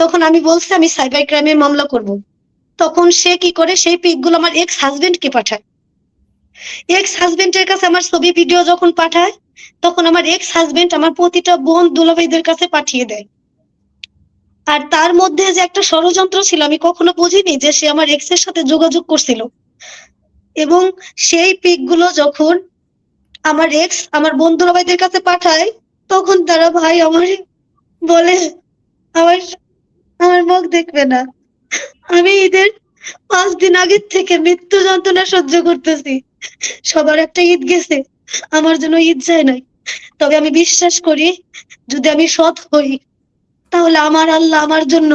তখন আমি বলছি আমি সাইবার ক্রাইমে মামলা করব। তখন সে কি করে, সেই পিকগুলো আমার এক্স হাজবেন্ডকে পাঠায়। এক্স হাজবেন্ডের কাছে আমার ছবি ভিডিও যখন পাঠায়, তখন আমার এক্স হাজবেন্ড আমার প্রতিটা বোন দুলাভাইদের কাছে পাঠিয়ে দেয়। আর তার মধ্যে যে একটা ষড়যন্ত্র ছিল, আমি কখনো বুঝিনি যে সে আমার এক্স এর সাথে যোগাযোগ করছিল। এবং সেই পিকগুলো যখন আমার এক্স আমার বোন দুলাভাইদের কাছে পাঠায়, তখন তারা ভাই আমার বলে আমার আমার মুখ দেখবে না। আমি ঈদের 5 দিন আগের থেকে মৃত্যু যন্ত্রণা সহ্য করতেছি। সবার একটা ঈদ গেছে, আমার জন্য ঈদ যায় নাই। তবে আমি বিশ্বাস করি, যদি আমি সৎ হই, তাহলে আমার আল্লাহ আমার জন্য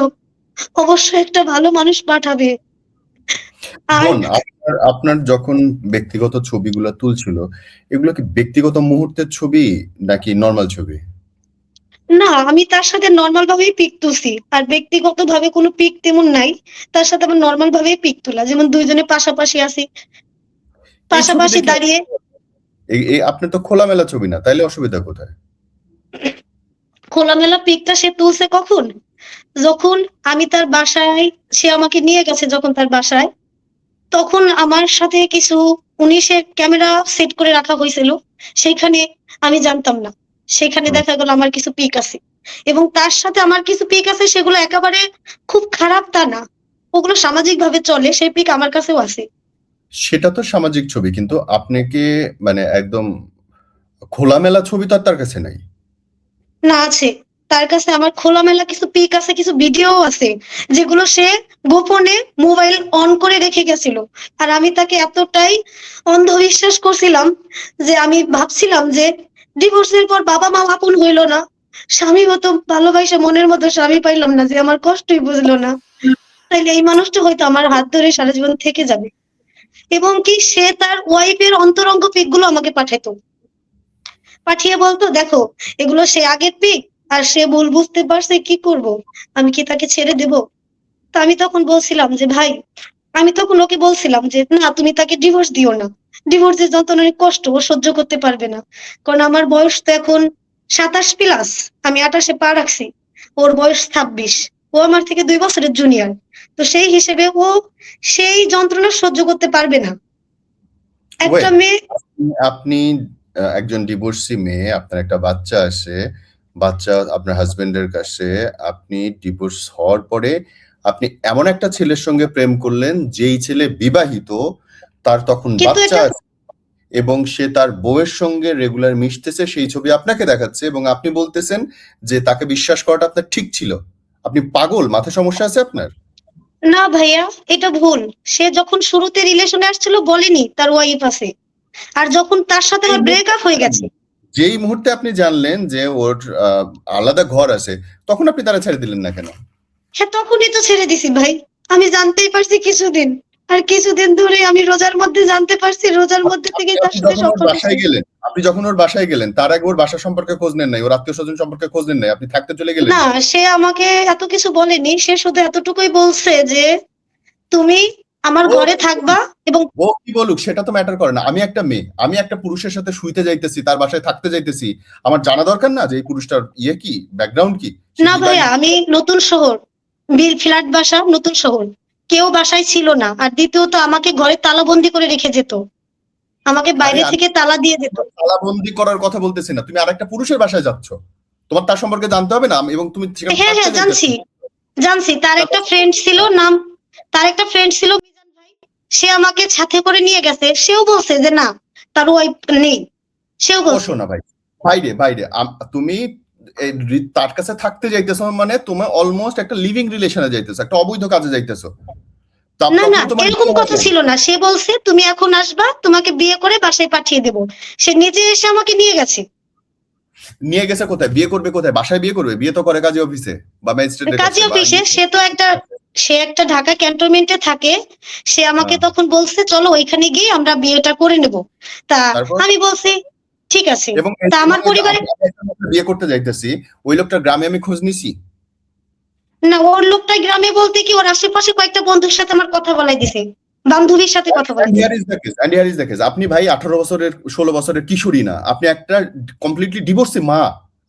অবশ্যই একটা ভালো মানুষ পাঠাবে। আর বোন, আপনার যখন ব্যক্তিগত ছবিগুলো তুলছিল, এগুলো কি ব্যক্তিগত মুহূর্তের ছবি নাকি নরমাল ছবি? না, আমি তার সাথে নর্মাল ভাবেই পিক তুলছি। আর ব্যক্তিগত ভাবে কোনো পিক তেমন নাই। তার সাথে আমার নর্মাল ভাবেই পিক তোলা, যেমন দুইজনে পাশাপাশি আছি, এই ছবি পাশাপাশি দেখলে দাঁড়িয়ে। আপনি তো খোলামেলা ছবি না, তাইলে অসুবিধা কোথায়? খোলামেলা পিকটা সে তুলছে কখন, যখন আমি তার বাসায়, সে আমাকে নিয়ে গেছে যখন তার বাসায়, তখন আমার সাথে কিছু 19 ক্যামেরা সেট করে রাখা হয়েছিল। সেখানে আমি জানতাম না, সেখানে হুম। দেখা গেল আমার কিছু পিক আছে। এবং তার সাথে আমার কিছু পিক আছে, সেগুলো একেবারে খুব খারাপ তা না, ওগুলো সামাজিক ভাবে চলে, সেই পিক আমার কাছেও আছে। সেটা তো সামাজিক ছবি, কিন্তু আপনাকে মানে একদম খোলামেলা ছবি তো আর তার কাছে নাই। না, আছে। তার কাছে আমার খোলামেলা কিছু পিক আছে, কিছু ভিডিও আছে, যেগুলো সে গোপনে মোবাইল অন করে রেখে গেছিল। আর আমি তাকে এতটাই অন্ধবিশ্বাস করছিলাম যে আমি ভাবছিলাম যে ডিভোর্সের পর বাবা মা আপন হইলো না, স্বামী মতো ভালোবাসা মনের মতো স্বামী পাইলাম না, যে আমার কষ্টই বুঝলো না, তাইলে এই মানুষটা হয়তো আমার হাত ধরে সারা জীবন থেকে যাবে। এবং কি, সে তার ওয়াইফের অন্তরঙ্গ পিক গুলো আমাকে পাঠাইতো, পাঠিয়ে বলতো দেখো এগুলো সে আগের পিক, আর সে ভুল বুঝতে পারছে, কি করব, আমি কি তাকে ছেড়ে দেব? তো আমি তখন বলছিলাম যে ভাই, আমি তখন ওকে বলছিলাম যে না, তুমি তাকে ডিভোর্স দিও না। ডিভোর্সের যন্ত্রণা অনেক কষ্ট, ও সহ্য করতে পারবে না। কারণ আমার বয়স তো এখন 27+, আমি 28-এ পা রাখছি। ওর বয়স 26। ও আমার থেকে 2 বছরের জুনিয়র। তো সেই হিসেবে ও সেই যন্ত্রণা সহ্য করতে পারবে না। একটা ওয়েট, মেয়ে। আপনি একজন ডিভোর্সি মেয়ে, আপনার একটা বাচ্চা আসে, বাচ্চা আপনার হাজবেন্ডের কাছে, আপনি ডিভোর্স হওয়ার পরে আপনি এমন একটা ছেলের সঙ্গে প্রেম করলেন যেই ছেলে বিবাহিত, তার তখন কিন্তু বাচ্চা এটা আছে এবং সে তার বউয়ের সঙ্গে রেগুলার মিশতেছে, সেই ছবি আপনাকে দেখাচ্ছে এবং আপনি বলতেছেন যে তাকে বিশ্বাস করাটা আপনার ঠিক ছিল। আপনি পাগল, মাথা সমস্যা আছে আপনার? না ভাইয়া, এটা ভুল। সে যখন শুরুতে রিলেশনে আসছিল বলেনি তার ওয়াইফ আছে। আর যখন তার সাথে যেই আমার মুহূর্তে ব্রেকআপ হয়ে গেছে, যেই মুহূর্তে আপনি জানলেন যে ওর আলাদা ঘর আছে, তখন আপনি তারা ছেড়ে দিলেন না কেন? হ্যাঁ তখনই তো ছেড়ে দিছি ভাই। আমি জানতেই পারছি কিছুদিন, আর কিছুদিন ধরে আমি রোজার মধ্যে জানতে পারছি, রোজার মধ্যে আপনি থেকেই তার আপনি সাথে যখন ওর সম্পর্ক বাসায় শেষ। গেলেন, তার আগে ওর বাসা সম্পর্কে খোঁজ নেন নাই, ওর আত্মীয় স্বজন সম্পর্কে খোঁজ নেন নাই, আপনি থাকতে চলে গেলেন। না, সে আমাকে এত কিছু বলেনি। সে শুধু এতটুকুই বলছে যে তুমি আমার ও ঘরে থাকবা। এবং ও কি বলুক সেটা তো ম্যাটার করে না। আমি একটা মেয়ে, আমি একটা পুরুষের সাথে শুইতে যাইতেছি, তার বাসায় থাকতে যাইতেছি, আমার জানা দরকার না যে এই পুরুষটার কি, ব্যাকগ্রাউন্ড কি, সে না ভাইয়া, বিবাহিত? আমি নতুন শহর, ফ্ল্যাট বাসা, নতুন শহর, কেউ বাসায় ছিল না। আর দ্বিতীয়ত আমাকে ঘরে তালাবন্দি করে রেখে যেত, আমাকে আরে বাইরে আমি থেকে তালা দিয়ে যেত। তালাবন্দি করার কথা বলতেছি না, তুমি আরেকটা পুরুষের বাসায় যাচ্ছ, তোমার তার সম্পর্কে জানতে হবে না? এবং তুমি সেখানে হ্যাঁ থাকতে হ্যাঁ, যাইতেছো। জানছি জানছি। তার একটা ফ্রেন্ড ছিল, নাম, তার একটা ফ্রেন্ড ছিল মিজান ভাই। সে আমাকে সাথে করে নিয়ে গেছে। সেও বলছে যে না, তার ওয়াইফ নেই। সেও ও বলছে। শোনা ভাই, বাইরে বাইরে তুমি তার কাছে থাকতে যাইতেছো মানে তোমার অলমোস্ট একটা লিভিং রিলেশনে যাইতেছো, একটা অবৈধ কাজে যাইতেছো। না না, তখনই তোমার এরকম ইচ্ছে কথা হবে। ছিল না। সে বলছে তুমি এখন আসবা, তোমাকে বিয়ে করে বাসায় পাঠিয়ে দেবো। সে নিজে এসে আমাকে নিয়ে গেছে। নিয়ে গেছে কোথায়? বিয়ে করবে কোথায়? বাসায় বিয়ে করবে? বিয়ে তো করে কাজী অফিসে বা ম্যাজিস্ট্রেটের কাছে কাজী বা অফিসে। সে তো একটা সে একটা ঢাকা ক্যান্টনমেন্টে থাকে। সে আমাকে তখন বলছে চলো ওইখানে গিয়ে আমরা বিয়েটা করে নেব। তা তারপর আমি বলছি ঠিক আছে। এবং তা আমার পরিবারে আমি একটা লোককে বিয়ে করতে যাইতেছি, ওই লোকটার গ্রামে আমি খোঁজ নিছি। না, ওর লোকটা গ্রামে বলতে কি ওর আশেপাশে কয়েকটা বন্ধুর সাথে আমার কথা বলাই দিছে, বান্ধবীর সাথে কথা বলাই And দিছে। here is the case, and here is the case. আপনি ভাই 18 বছরের 16 বছরের কিশোরী না, আপনি একটা কমপ্লিটলি ডিভোর্সি মা।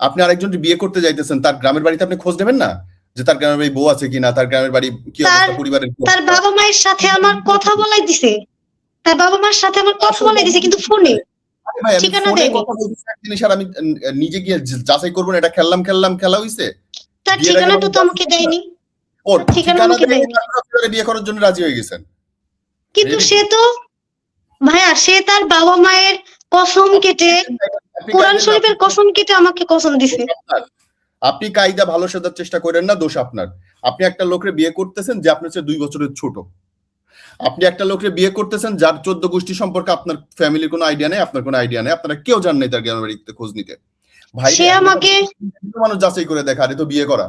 আপনি আরেকজন বিয়ে করতে যাইতেছেন, তার গ্রামের বাড়িতে আপনি খোঁজ নেবেন না যে তার গ্রামের বাড়ি বউ আছে কিনা, তার গ্রামের বাড়ি কি তার অবস্থা, পরিবারের কি তার অবস্থা। বাবা মায়ের সাথে আমার কথা বলাই দিছে, তার বাবা মার সাথে আমার কথা বলাই দিছে, কিন্তু ফোনে আরে ভাই আমি ঠিকানা ফোনে দেয়নি। কথা বলতেছি এক জিনিস, আর আমি নিজে গিয়ে যাচাই করবো না এটা খেললাম খেলা হইছে। তার বিয়ের আগে ঠিকানাটা মানুষ তো আমাকে যাচাই করে না। দেয়নি, ওর তার ঠিকানা ঠিকানা আমাকে দিয়ে দেয়নি। তারপর আপনারা বিয়ে করার জন্য রাজি হয়ে গেছেন। কিন্তু Very সে good. তো ভাইয়া সে তার বাবা মায়ের কসম কেটে, আপনি কোরআন কাইন্ডলি শরীফের কসম কেটে আমাকে কসম দিছে। আপনি কায়দা ভালো সাজার চেষ্টা করেন না, দোষ আপনার। আপনি একটা লোকরে বিয়ে করতেছেন যে আপনার চেয়ে 2 বছরের ছোট। আপনি একটা লোকরে বিয়ে করতেছেন যার 14 গোষ্ঠী সম্পর্কে আপনার ফ্যামিলির কোনো আইডিয়া নেই, আপনার কোনো আইডিয়া নেই, আপনারা কেউ জান নাই তার গ্রামের বাড়িতে খোঁজ নিতে। ভাই সে আমাকে মানুষ যাচাই করে দেখা, আরে তো বিয়ে করা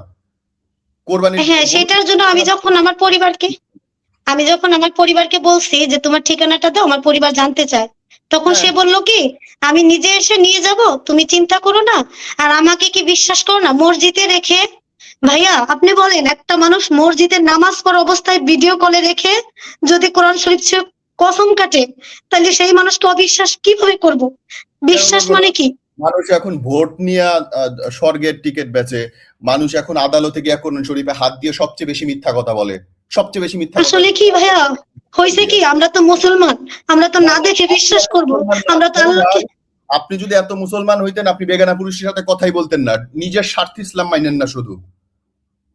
কোরবানি। হ্যাঁ, সেটার জন্য আমি যখন আমার পরিবারকে বলছি যে তোমার ঠিকানাটা দাও, আমার পরিবার জানতে চায়, তখন হ্যাঁ। সে বলল কি আমি নিজে এসে নিয়ে যাব, তুমি চিন্তা করো না। আর আমাকে কি বিশ্বাস করো না, মসজিদে রেখে, ভাইয়া আপনি বলেন একটা মানুষ মসজিদে নামাজ পড়া অবস্থায় ভিডিও কলে রেখে যদি কোরআন শরীফ ছুঁয়ে কসম কাটে, তাহলে সেই মানুষকে অবিশ্বাস কিভাবে করব? বিশ্বাস মানে কি? মানুষ এখন ভোট নিয়ে স্বর্গের টিকিট বেচে, মানুষ এখন আদালতে গিয়ে কোরআন শরীফে হাত দিয়ে সবচেয়ে বেশি মিথ্যা কথা বলে, সবচেয়ে বেশি মিথ্যা কথা। আসলে কি ভাইয়া হয়েছে কি, আমরা তো মুসলমান, আমরা তো না দেখে বিশ্বাস করব, আমরা তো আল্লাহকে। আপনি যদি এত মুসলমান হইতেন, আপনি বেগানা পুরুষের সাথে কথাই বলতেন না, নিজের স্বার্থে ইসলাম মানেন না, শুধু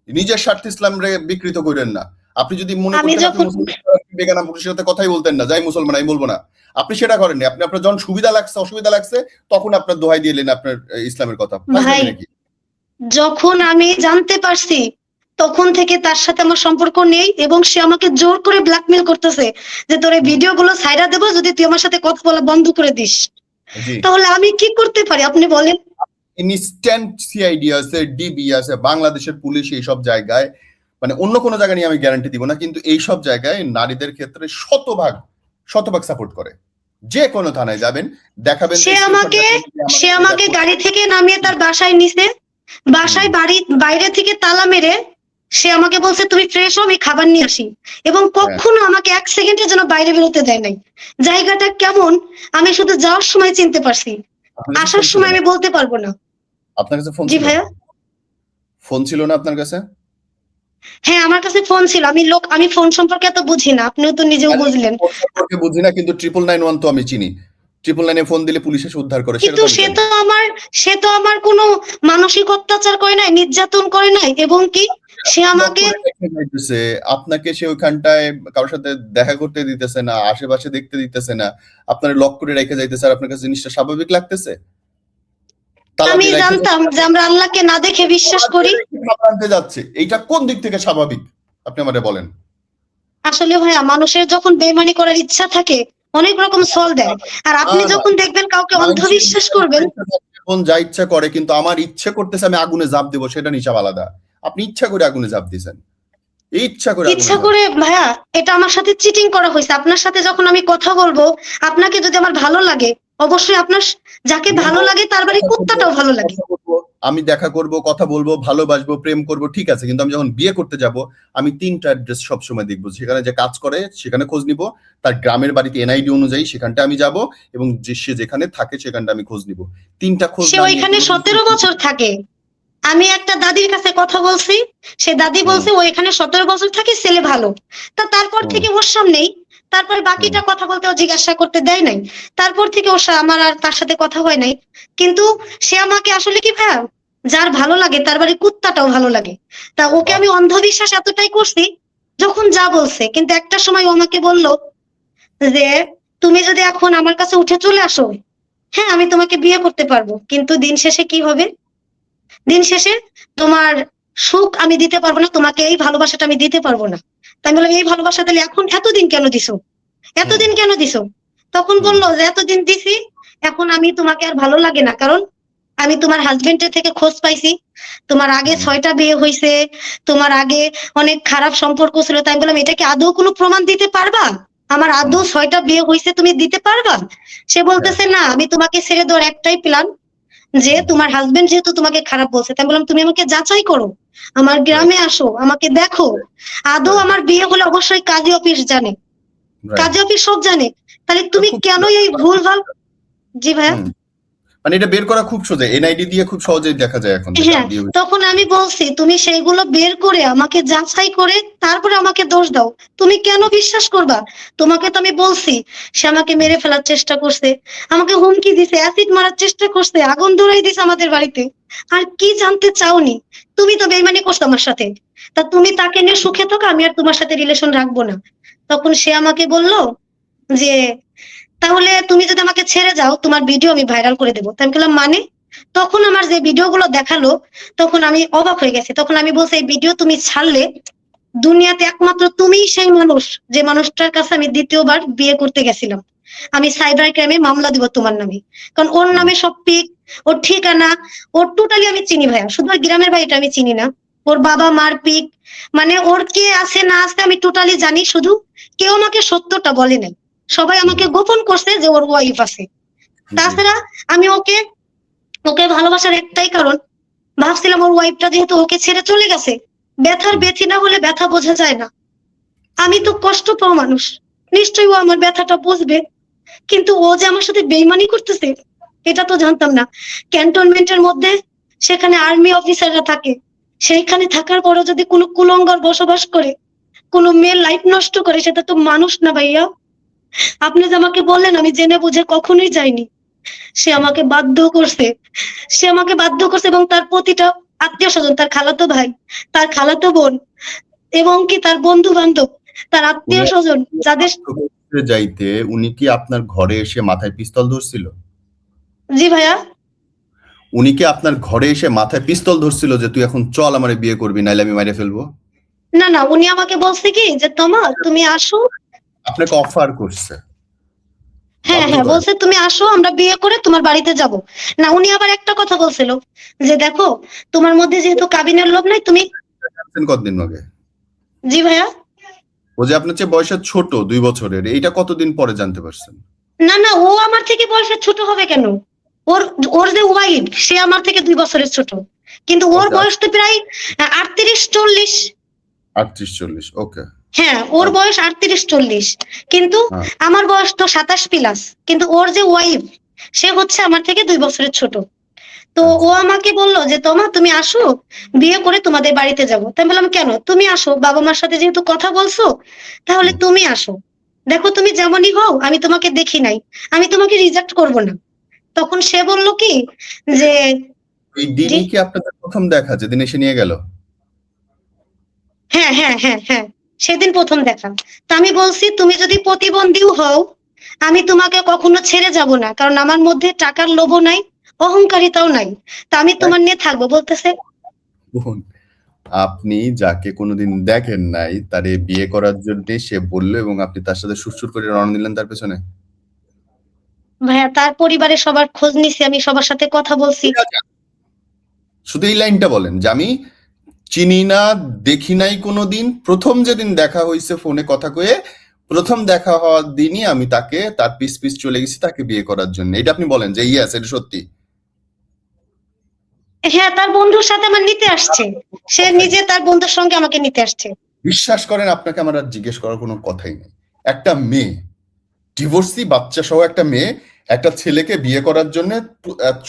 নিজের স্বার্থে ইসলাম রে বিকৃত করেন না। আপনি যদি মনে আমি করতেন আপনি যখন মুসলমান, আপনি বেগানা পুরুষের সাথে কথাই বলতেন না, যাই মুসলমান আমি বলবো না, আপনি সেটা করেননি। আপনি আপনার যখন সুবিধা লাগছে অসুবিধা লাগছে তখন আপনার দোহাই দিলেন আপনার ইসলামের কথা। ভাই নাকি যখন আমি জানতে পারছি তখন থেকে তার সাথে আমার সম্পর্ক নেই, এবং সে আমাকে জোর করে ব্ল্যাকমেল করতেছে যে তোর এই ভিডিওগুলো ছাইড়া দেবো যদি তুই আমার সাথে কথা বলা বন্ধ করে দিস। জি, তাহলে আমি কি করতে পারি আপনি বলেন? ইনস্ট্যান্ট সিআইডি আছে, ডিবি আছে, বাংলাদেশের পুলিশ এইসব জায়গায়, মানে অন্য কোনো জায়গা নিয়ে আমি গ্যারান্টি দিব না, কিন্তু এইসব জায়গায় নারীদের ক্ষেত্রে শতভাগ সাপোর্ট করে। যে কোনো থানায় যাবেন দেখাবেন সে আমাকে গাড়ি থেকে নামিয়ে তার বাসায় নিছে, বাসায় বাইরে থেকে তালা মেরে সে আমাকে বলছে তুমি ফ্রেশ হও, আমি খাবার নিয়ে আসি, এবং কখনো আমাকে 1 সেকেন্ডের জন্য বাইরে বেরোতে দেয় নাই। জায়গাটা কেমন আমি শুধু যাওয়ার সময় চিনতে পারছি, আসার সময় আমি বলতে পারবো না। আপনার কাছে ফোন জি ছিল? ভাইয়া ফোন ছিল না আপনার কাছে? হ্যাঁ, আমার কাছে ফোন ছিল। আমি ফোন সম্পর্কে এত বুঝি না, আপনিও তো নিজেও বুঝলেন। ফোন সম্পর্কে বুঝি না, কিন্তু 999 তো আমি চিনি। 999 ফোন দিলে পুলিশ এসে উদ্ধার করে, সেটা কিন্তু তো আমি জানি। সে তো আমার কোনো মানসিক অত্যাচার করে নাই, নির্যাতন করে নাই, এবং কি সে আমাকে আপনাকে সে ওইখানটায় কারোর সাথে দেখা করতে দিতেছে না, আশেপাশে দেখতে দিতেছে না, আপনার লক করে রেখে যাইতেছে, আর আপনার কাছে জিনিসটা স্বাভাবিক লাগতেছে? আমি জানতাম যে আমরা আল্লাহকে না দেখে বিশ্বাস করি। আনতে যাচ্ছে, এইটা কোন দিক থেকে স্বাভাবিক আপনি আমারে বলেন? আসলে ভাইয়া মানুষের যখন বেইমানি করার ইচ্ছা থাকে অনেক রকম ছল দেয়, আর আপনি যখন দেখবেন কাউকে অন্ধবিশ্বাস করবেন। এখন যা ইচ্ছা করে, কিন্তু আমার ইচ্ছে করতেছে আমি আগুনে ঝাঁপ দেবো, সেটা হিসাব আলাদা। আপনি ইচ্ছা করে আগুনে ঝাঁপ দিয়েছেন, ইচ্ছা করে ভাইয়া, এটা আমার সাথে চিটিং করা হয়েছে। আপনার সাথে যখন আমি কথা বলবো, আপনাকে যদি আমার ভালো লাগে, অবশ্যই আপনার যাকে ভালো লাগে তার বাড়ি কুত্তাটাও ভালো লাগে। আমি দেখা করব, কথা বলবো, ভালোবাসবো, প্রেম করব, ঠিক আছে, কিন্তু আমি যখন বিয়ে করতে যাব আমি 3টা অ্যাড্রেস সবসময় দেখবো, সেখানে যে কাজ করে সেখানে খোঁজ নিব, তার গ্রামের বাড়িতে এনআইডি অনুযায়ী সেখানটা আমি যাব, এবং সে যেখানে থাকে সেখানটা আমি খোঁজ নিব। 3টা খোঁজ। সে ওইখানে 17 বছর থাকে। আমি একটা দাদির কাছে কথা বলছি, সে দাদি বলছে ও এখানে 17 বছর থাকে, ছেলে ভালো। তারপর থেকে ওর সামনেই, তারপরে বাকিটা কথা বলতে ও জিজ্ঞাসা করতে দেয় নাই। তারপর থেকে আমার আর তার সাথে কথা হয় নাই। কিন্তু সে আমাকে আসলে কি ভাইয়া, যার ভালো লাগে তার বাড়ি কুত্তাটাও ভালো লাগে। তা ওকে আমি অন্ধবিশ্বাস এতটাই করছি যখন যা বলছে, কিন্তু একটা সময় ও আমাকে বলল যে তুমি যদি এখন আমার কাছে উঠে চলে আসো, হ্যাঁ আমি তোমাকে বিয়ে করতে পারবো, কিন্তু দিন শেষে কি হবে? দিন শেষে তোমার সুখ আমি দিতে পারবো না, তোমাকে এই ভালোবাসাটা আমি দিতে পারবো না। তাই বললাম এই ভালোবাসা তাহলে এখন এতদিন কেন দিছো, এতদিন কেন দিছো? তখন বললো যে এতদিন দিছি, এখন আমি তোমাকে আর ভালো লাগে না, কারণ আমি তোমার হাজবেন্ডের থেকে খোঁজ পাইছি, তোমার আগে 6টা বিয়ে হয়েছে, তোমার আগে অনেক খারাপ সম্পর্ক ছিল। তাই বললাম এটা কি আদৌ কোনো প্রমাণ দিতে পারবা? আমার আদৌ 6টা বিয়ে হয়েছে তুমি দিতে পারবা? সে বলতেছে না, আমি তোমাকে ছেড়ে দেওয়ার একটাই প্ল্যান, যে তোমার হাজবেন্ড যেহেতু তোমাকে খারাপ বলছে, তাই বললাম তুমি আমাকে যাচাই করো, আমার গ্রামে আসো, আমাকে দেখো, আদৌ আমার বিয়ে হলে অবশ্যই কাজী অফিস জানে, কাজী অফিস সব জানে, তাহলে তুমি কেন এই ভুলভাল। জি ভাইয়া। মানে এটা বের করা খুব সোজা, এনআইডি দিয়ে খুব সহজেই দেখা যায় এখন যে হ্যাঁ, বিয়ে হয়েছে। তখন আমি বলছি তুমি সেইগুলো বের করে আমাকে যাচাই করে তারপরে আমাকে দোষ দাও, তুমি কেন বিশ্বাস করবা? তোমাকে তো আমি বলছি সে আমাকে মেরে ফেলার চেষ্টা করছে, আমাকে হুমকি দিছে, অ্যাসিড মারার চেষ্টা করছে, আগুন ধরাই দিছে আমাদের বাড়িতে। আর কি জানতে চাওনি? তুমি তো বেইমানি করছো আমার সাথে, তা তুমি তাকে নিয়ে সুখে থাকো, আমি আর তোমার সাথে রিলেশন রাখবো না। তখন সে আমাকে বলল যে তাহলে তুমি যদি আমাকে ছেড়ে যাও তোমার ভিডিও আমি ভাইরাল করে দেবো। তাই আমি বললাম মানে? তখন আমার যে ভিডিওগুলো দেখালো তখন আমি অবাক হয়ে গেছি। তখন আমি বলছি এই ভিডিও তুমি ছাড়লে দুনিয়াতে একমাত্র তুমিই সেই মানুষ যে মানুষটার কাছে আমি দ্বিতীয়বার বিয়ে করতে গেছিলাম। আমি সাইবার ক্রাইমে মামলা দিব তোমার নামে, কারণ ওর নামে সব পিক, ওর ঠিকানা, ওর টোটালি আমি চিনি ভাইয়া, শুধু ওর গ্রামের বাড়িটা আমি চিনি না, ওর বাবা মার পিক, মানে ওর কে আছে না আছে আমি টোটালি জানি, শুধু কেউ আমাকে সত্যটা বলে নাই, সবাই আমাকে গোপন করছে যে ওর ওয়াইফ আছে। তাছাড়া আমি ওকে ওকে ভালোবাসার একটাই কারণ, ভাবছিলাম ওর ওয়াইফটা যেহেতু ওকে ছেড়ে চলে গেছে, ব্যথার ব্যথি না হলে ব্যথা বোঝা যায় না, আমি তো কষ্ট পাওয়া মানুষ, নিশ্চয়ই ও আমার ব্যথাটা বুঝবে। কিন্তু ও যে আমার সাথে বেইমানি করতেছে এটা তো জানতাম না। ক্যান্টনমেন্টের মধ্যে সেখানে আর্মি অফিসাররা থাকে, সেইখানে থাকার পরও যদি কোনো কুলঙ্গার বসবাস করে, কোনো মেয়ের লাইফ নষ্ট করে, সেটা তো মানুষ না ভাইয়া। আপনি যে আমাকে বললেন আমি জেনে বুঝে কখনোই যাইনি, সে আমাকে বাধ্য করছে, সে আমাকে বাধ্য করছে, এবং তার প্রতিটা আত্মীয় স্বজন, তার খালাতো ভাই, তার খালাতো বোন, এবং কি তার বন্ধু বান্ধব, তার আত্মীয় স্বজন যাদের। যাইতে উনি কি আপনার ঘরে এসে মাথায় পিস্তল ধরছিল? জি ভাইয়া। উনি কি আপনার ঘরে এসে মাথায় পিস্তল ধরছিল যে তুই এখন চল আমারে বিয়ে করবি নাইলে আমি মাইরে ফেলবো? না না, উনি আমাকে বলছে কি যে তোমা তুমি আসো। আপনাকে অফার করছে? হ্যাঁ হ্যাঁ, বলছে তুমি আসো আমরা বিয়ে করে তোমার বাড়িতে যাব। না, উনি আবার একটা কথা বলছিল যে দেখো তোমার মধ্যে যেহেতু কাবিনের লোভ নাই তুমি। কতদিন আগে? জি ভাইয়া। ও যে আপনার চেয়ে বয়সে ছোট 2 বছরের, এইটা কতদিন পরে জানতে পারছেন? না না, ও আমার থেকে বয়সে ছোট হবে কেন? ওর ওর যে ওয়াইফ সে আমার থেকে 2 বছরের ছোট, কিন্তু ওর বয়স তো প্রায় 38-40। 38-40, ওকে। হ্যাঁ, ওর বয়স 38-40, কিন্তু আমার বয়স তো 27+, কিন্তু ওর যে ওয়াইফ সে হচ্ছে আমার থেকে 2 বছরের ছোট। তো ও আমাকে বললো যে তোমা তুমি আসো বিয়ে করে তোমাদের বাড়িতে যাবো। তাই বললাম কেন, তুমি আসো, বাবা মার সাথে যেহেতু কথা বলছো তাহলে তুমি আসো, দেখো তুমি যেমনই হও আমি তোমাকে দেখি নাই, আমি তোমাকে রিজেক্ট করব না। তখন সে বলল কি যে এই দিনই কি আপনাদের প্রথম দেখা যেদিন এসে নিয়ে গেল? হ্যাঁ হ্যাঁ হ্যাঁ হ্যাঁ, সেদিন প্রথম দেখা। তা আমি বলছি তুমি যদি প্রতিবন্ধীও হও আমি তোমাকে কখনো ছেড়ে যাব না, কারণ আমার মধ্যে টাকার লোভও নাই, অহংকারিতাও নাই, তা আমি তোমার নিয়ে থাকবো। বলতেছে আপনি যাকে কোনোদিন দেখেন নাই তারে বিয়ে করার জন্য সে বললো এবং আপনি তার সাথে সুরসুর করে রওনা দিলেন তার পেছনে? ভাইয়া তার পরিবারের সবার খোঁজ নিছি, আমি সবার সাথে কথা বলছি। শুধু এই লাইনটা বলেন যে আমি চিনি না, দেখি নাই কোনোদিন, প্রথম যেদিন দেখা হয়েছে ফোনে কথা কয়ে, প্রথম দেখা হওয়ার দিনই আমি তাকে তার পিস পিস চলে গেছি তাকে বিয়ে করার জন্য। এটা আপনি বলেন যে ইয়েস এটা সত্যি? হ্যাঁ, তার বন্ধুর সাথে আমার নিতে আসছে, সে নিজে তার বন্ধুর সঙ্গে আমাকে নিতে আসছে। বিশ্বাস করেন আপনাকে আমার আর জিজ্ঞেস করার কোনো কথাই নেই। একটা মেয়ে, ডিভোর্সি বাচ্চা সহ একটা মেয়ে একটা ছেলেকে বিয়ে করার জন্য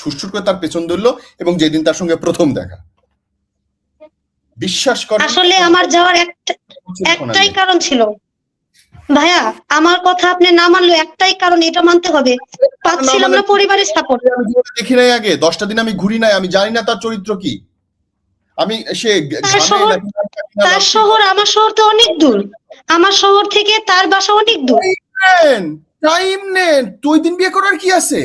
সুরসুর করে তার পেছন ধরলো এবং যেদিন তার সঙ্গে প্রথম দেখা, বিশ্বাস করেন আসলে আমার যাওয়ার একটাই কারণ ছিল ভাইয়া, আমার কথা আপনি না মানলেও একটাই কারণ, এটা মানতে হবে, পাচ্ছিলাম না পরিবারের সাপোর্ট। দেখি নাই আগে 10টা দিন আমি ঘুরি নাই, আমি জানি না তার চরিত্র কি। আমি সে তার শহর আমার শহর তো অনেক দূর, আমার শহর থেকে তার বাসা অনেক দূর। টাইম নেন, 2 দিন বিয়ে করার কি আছে?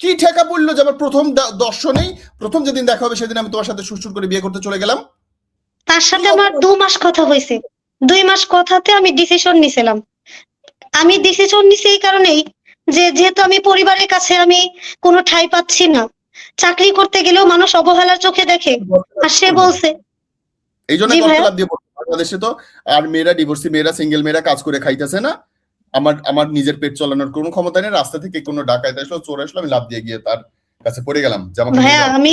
কি ঠেকা পড়লো যে আমার প্রথম দর্শনেই প্রথম যেদিন দেখা হবে সেদিন আমি তোমার সাথে সুরসুর করে বিয়ে করতে চলে গেলাম? তার সাথে আমার 2 মাস কথা হয়েছে, 2 মাস কথাতে আমি ডিসিশন নিছিলাম। আমি ডিসিশন নিছি এই কারণেই যে যেহেতু আমি পরিবারের কাছে আমি কোনো ঠাঁই পাচ্ছি না, চাকরি করতে গেলেও মানুষ অবহেলার চোখে দেখে। আর সে বলছে, এই জন্য জি গর্তে ভাইয়া, লাফ দিয়ে পড়ছে। বাংলাদেশে তো আর মেয়েরা, ডিভোর্সি মেয়েরা, সিঙ্গেল মেয়েরা কাজ করে খাইতেছে না, আমার আমার নিজের পেট চালানোর কোনো ক্ষমতা নেই, রাস্তা থেকে কোনো ডাকাত আসলো, চোর আসলো, আমি লাফ দিয়ে গিয়ে তার কাছে পড়ে গেলাম যে আমাকে নিয়ে ভাইয়া যাও। আমি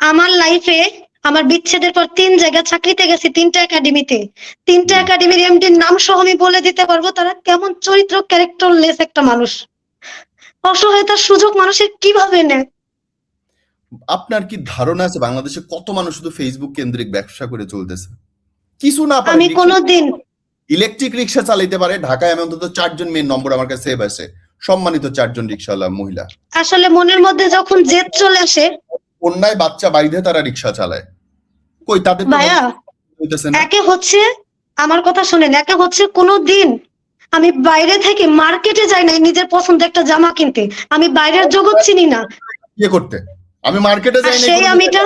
আমার লাইফে আমার বিচ্ছেদের পর 3 জায়গায় চাকরিতে গেছি, 3টা একাডেমিতে, 3টা একাডেমির এমডির নাম সহ আমি বলে দিতে পারবো তারা কেমন চরিত্র, ক্যারেক্টারলেস একটা মানুষ। অসহায়তার সুযোগ মানুষের কিভাবে নেয়। আপনার কি ধারণা আছে বাংলাদেশে কত মানুষ শুধু ফেসবুক কেন্দ্রিক ব্যবসা করে চলতেছে? কিছু না পারে, আমি কোনোদিন, ইলেকট্রিক রিক্সা চালাইতে পারে। ঢাকায় আমি অন্তত 4 জন মেয়ের নম্বর আমার কাছে সেভ আছে, সম্মানিত 4 জন রিক্সাওয়ালা মহিলা। আসলে মনের মধ্যে যখন জেদ চলে আসে, অন্যায় বাচ্চা বাইরে তারা রিক্সা চালায়, কই তাদের তো ভাইয়া হইতেছে না। একে হচ্ছে, আমার কথা শুনেন, একে হচ্ছে কোনোদিন আমি বাইরে থেকে মার্কেটে যাই নাই নিজের পছন্দ একটা জামা কিনতে, আমি বাইরের জগৎ চিনি না। বিয়ে করতে আমি মার্কেটে আর যাই নাই, সেই আমিটা,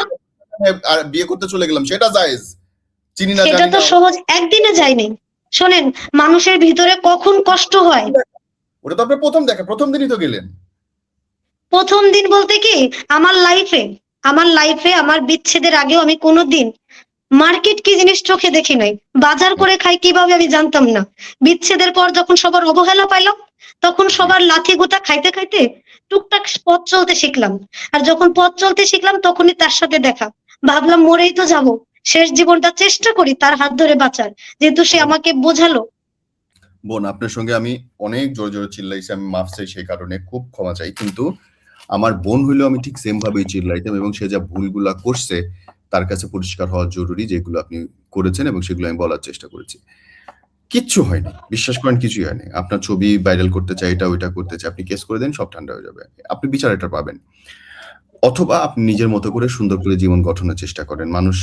আর বিয়ে করতে চলে গেলাম, সেটা জায়েজ। চিনি না, সেটা জানি তো না, সহজ একদিনে যায়নি। শোনেন, মানুষের ভিতরে কখন কষ্ট হয়। ওটা তো আপনি প্রথম দেখা, প্রথম দিনই তো গেলেন। প্রথম দিন বলতে কি, আমার লাইফে আমার বিচ্ছেদের আগেও আমি কোনোদিন মার্কেট কি জিনিস চোখে দেখি নাই, বাজার করে খাই কিভাবে আমি জানতাম না। বিচ্ছেদের পর যখন সবার অবহেলা পাইলাম, তখন সবার লাথি গুতা খাইতে খাইতে টুকটাক পথ চলতে শিখলাম। আর যখন পথ চলতে শিখলাম তখনই তার সাথে দেখা, ভাবলাম মরেই তো যাব, শেষ জীবনটা চেষ্টা করি তার হাত ধরে বাঁচার, যেহেতু সে আমাকে বোঝালো। বোন, আপনার সঙ্গে আমি অনেক জোরে জোরে চিল্লাইছি, আমি মাফ চাই, সেই কারণে খুব ক্ষমা চাই। কিন্তু আমার বোন হইলেও আমি ঠিক সেম ভাবেই চিল্লাইতাম, এবং সে যা ভুলগুলা করছে তার কাছে পরিষ্কার হওয়া জরুরি, যেগুলো আপনি করেছেন, এবং সেগুলো আমি বলার চেষ্টা করেছি। কিচ্ছু হয়নি, বিশ্বাস করেন, কিছুই হয়নি। আপনার ছবি ভাইরাল করতে চাই, এটা ওইটা করতে চাই, আপনি কেস করে দেন, সব ঠান্ডা হয়ে যাবে, আপনি বিচার এটা পাবেন। অথবা আপনি নিজের মতো করে সুন্দর করে জীবন গঠনের চেষ্টা করেন। মানুষ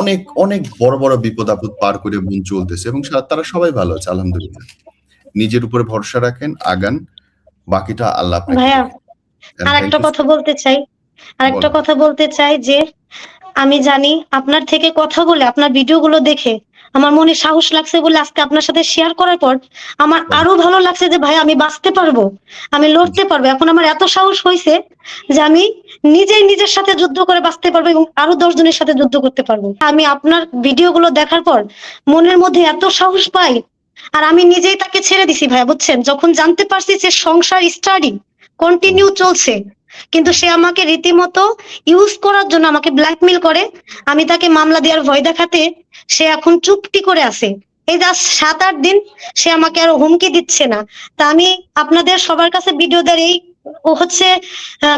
অনেক অনেক বড় বড় বিপদ আপদ পার করে বোন চলতেছে, এবং তারা সবাই ভালো আছে, আলহামদুলিল্লাহ। নিজের উপরে ভরসা রাখেন, আগান, বাকিটা আল্লাহ আপনাকে ভাইয়া দেখে। আর থ্যাংক একটা ইউ। কথা বলতে চাই, আরেকটা কথা বলতে চাই যে আমি জানি আপনার থেকে কথা বলে, আপনার ভিডিওগুলো দেখে আমার মনে সাহস লাগছে বলে আজকে আপনার সাথে শেয়ার করার পর আমার আরো ভালো লাগছে যে ভাই আমি বাঁচতে পারবো, আমি লড়তে পারবো। এখন আমার এত সাহস হয়েছে যে আমি নিজেই নিজের সাথে যুদ্ধ করে বাঁচতে পারবো এবং আরো 10 জনের সাথে যুদ্ধ করতে পারবো। আমি আপনার ভিডিওগুলো দেখার পর মনের মধ্যে এত সাহস পাই। আর আমি নিজেই তাকে ছেড়ে দিছি ভাই, বুঝছেন, যখন জানতে পারছি যে সংসার স্টাডি কন্টিনিউ চলছে, কিন্তু সে আমাকে রীতিমতো ইউজ করার জন্য আমাকে ব্ল্যাকমেল করে। আমি তাকে মামলা দেওয়ার ভয় দেখাতে সে এখন চুপটি করে আছে। এই জাস্ট 7-8 দিন সে আমাকে আর হুমকি দিচ্ছে না। তা আমি আপনাদের সবার কাছে ভিডিও দেওয়ার এই ও হচ্ছে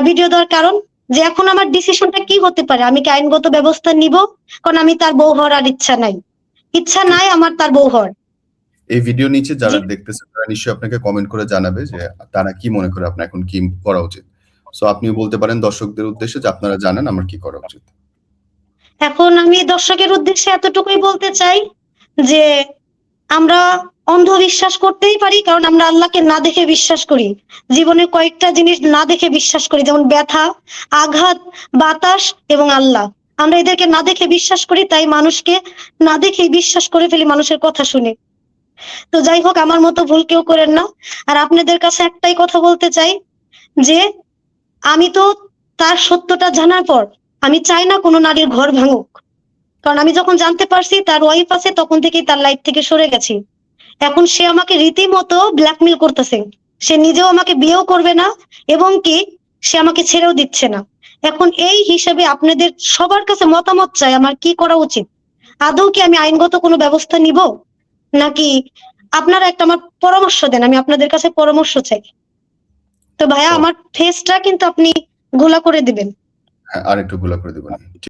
ভিডিও দেওয়ার কারণ যে এখন আমার ডিসিশনটা কি হতে পারে, আমি কি আইনগত ব্যবস্থা নিব, কারণ আমি তার বউ হওয়ার আর ইচ্ছা নাই আমার তার বউ হওয়ার। এই ভিডিও নিচে জি, যারা দেখতেছে তারা নিশ্চয়ই আপনাকে কমেন্ট করে জানাবে যে তারা কি মনে করে আপনার এখন কি করা উচিত। সো আপনিও বলতে পারেন দর্শকদের উদ্দেশ্যে যে আপনারা জানেন আমার কি করা উচিত। এখন আমি দর্শকের উদ্দেশ্যে এতটুকুই বলতে চাই যে আমরা অন্ধবিশ্বাস করতেই পারি, কারণ আমরা আল্লাহকে না দেখে বিশ্বাস করি। জীবনে কয়েকটা জিনিস না দেখে বিশ্বাস করি, যেমন ব্যথা, আঘাত, বাতাস এবং আল্লাহ। আমরা এদেরকে না দেখে বিশ্বাস করি, তাই মানুষকে না দেখেই বিশ্বাস করে ফেলি মানুষের কথা শুনে। তো যাই হোক, আমার মতো ভুল কেউ করেন না। আর আপনাদের কাছে একটাই কথা বলতে চাই যে আমি তো তার সত্যটা জানার পর আমি চাই না কোনো নারীর ঘর ভাঙুক, কারণ আমি যখন জানতে পারছি তার ওয়াইফ আছে তখন থেকেই তার লাইফ থেকে সরে গেছি। এখন সে আমাকে রীতিমতো ব্ল্যাকমেল করতেছে, সে নিজেও আমাকে বিয়েও করবে না এবং কি সে আমাকে ছেড়েও দিচ্ছে না। এখন এই হিসেবে আপনাদের সবার কাছে মতামত চাই, আমার কি করা উচিত। আদৌ কি আমি আইনগত কোনো ব্যবস্থা নিব, নাকি আপনারা একটা আমার পরামর্শ দেন, আমি আপনাদের কাছে পরামর্শ চাই। তো ভাইয়া আমার ফেসটা কিন্তু আপনি ঘোলা করে দিবেন। হ্যাঁ, আর একটু গুলা করে দেবেন।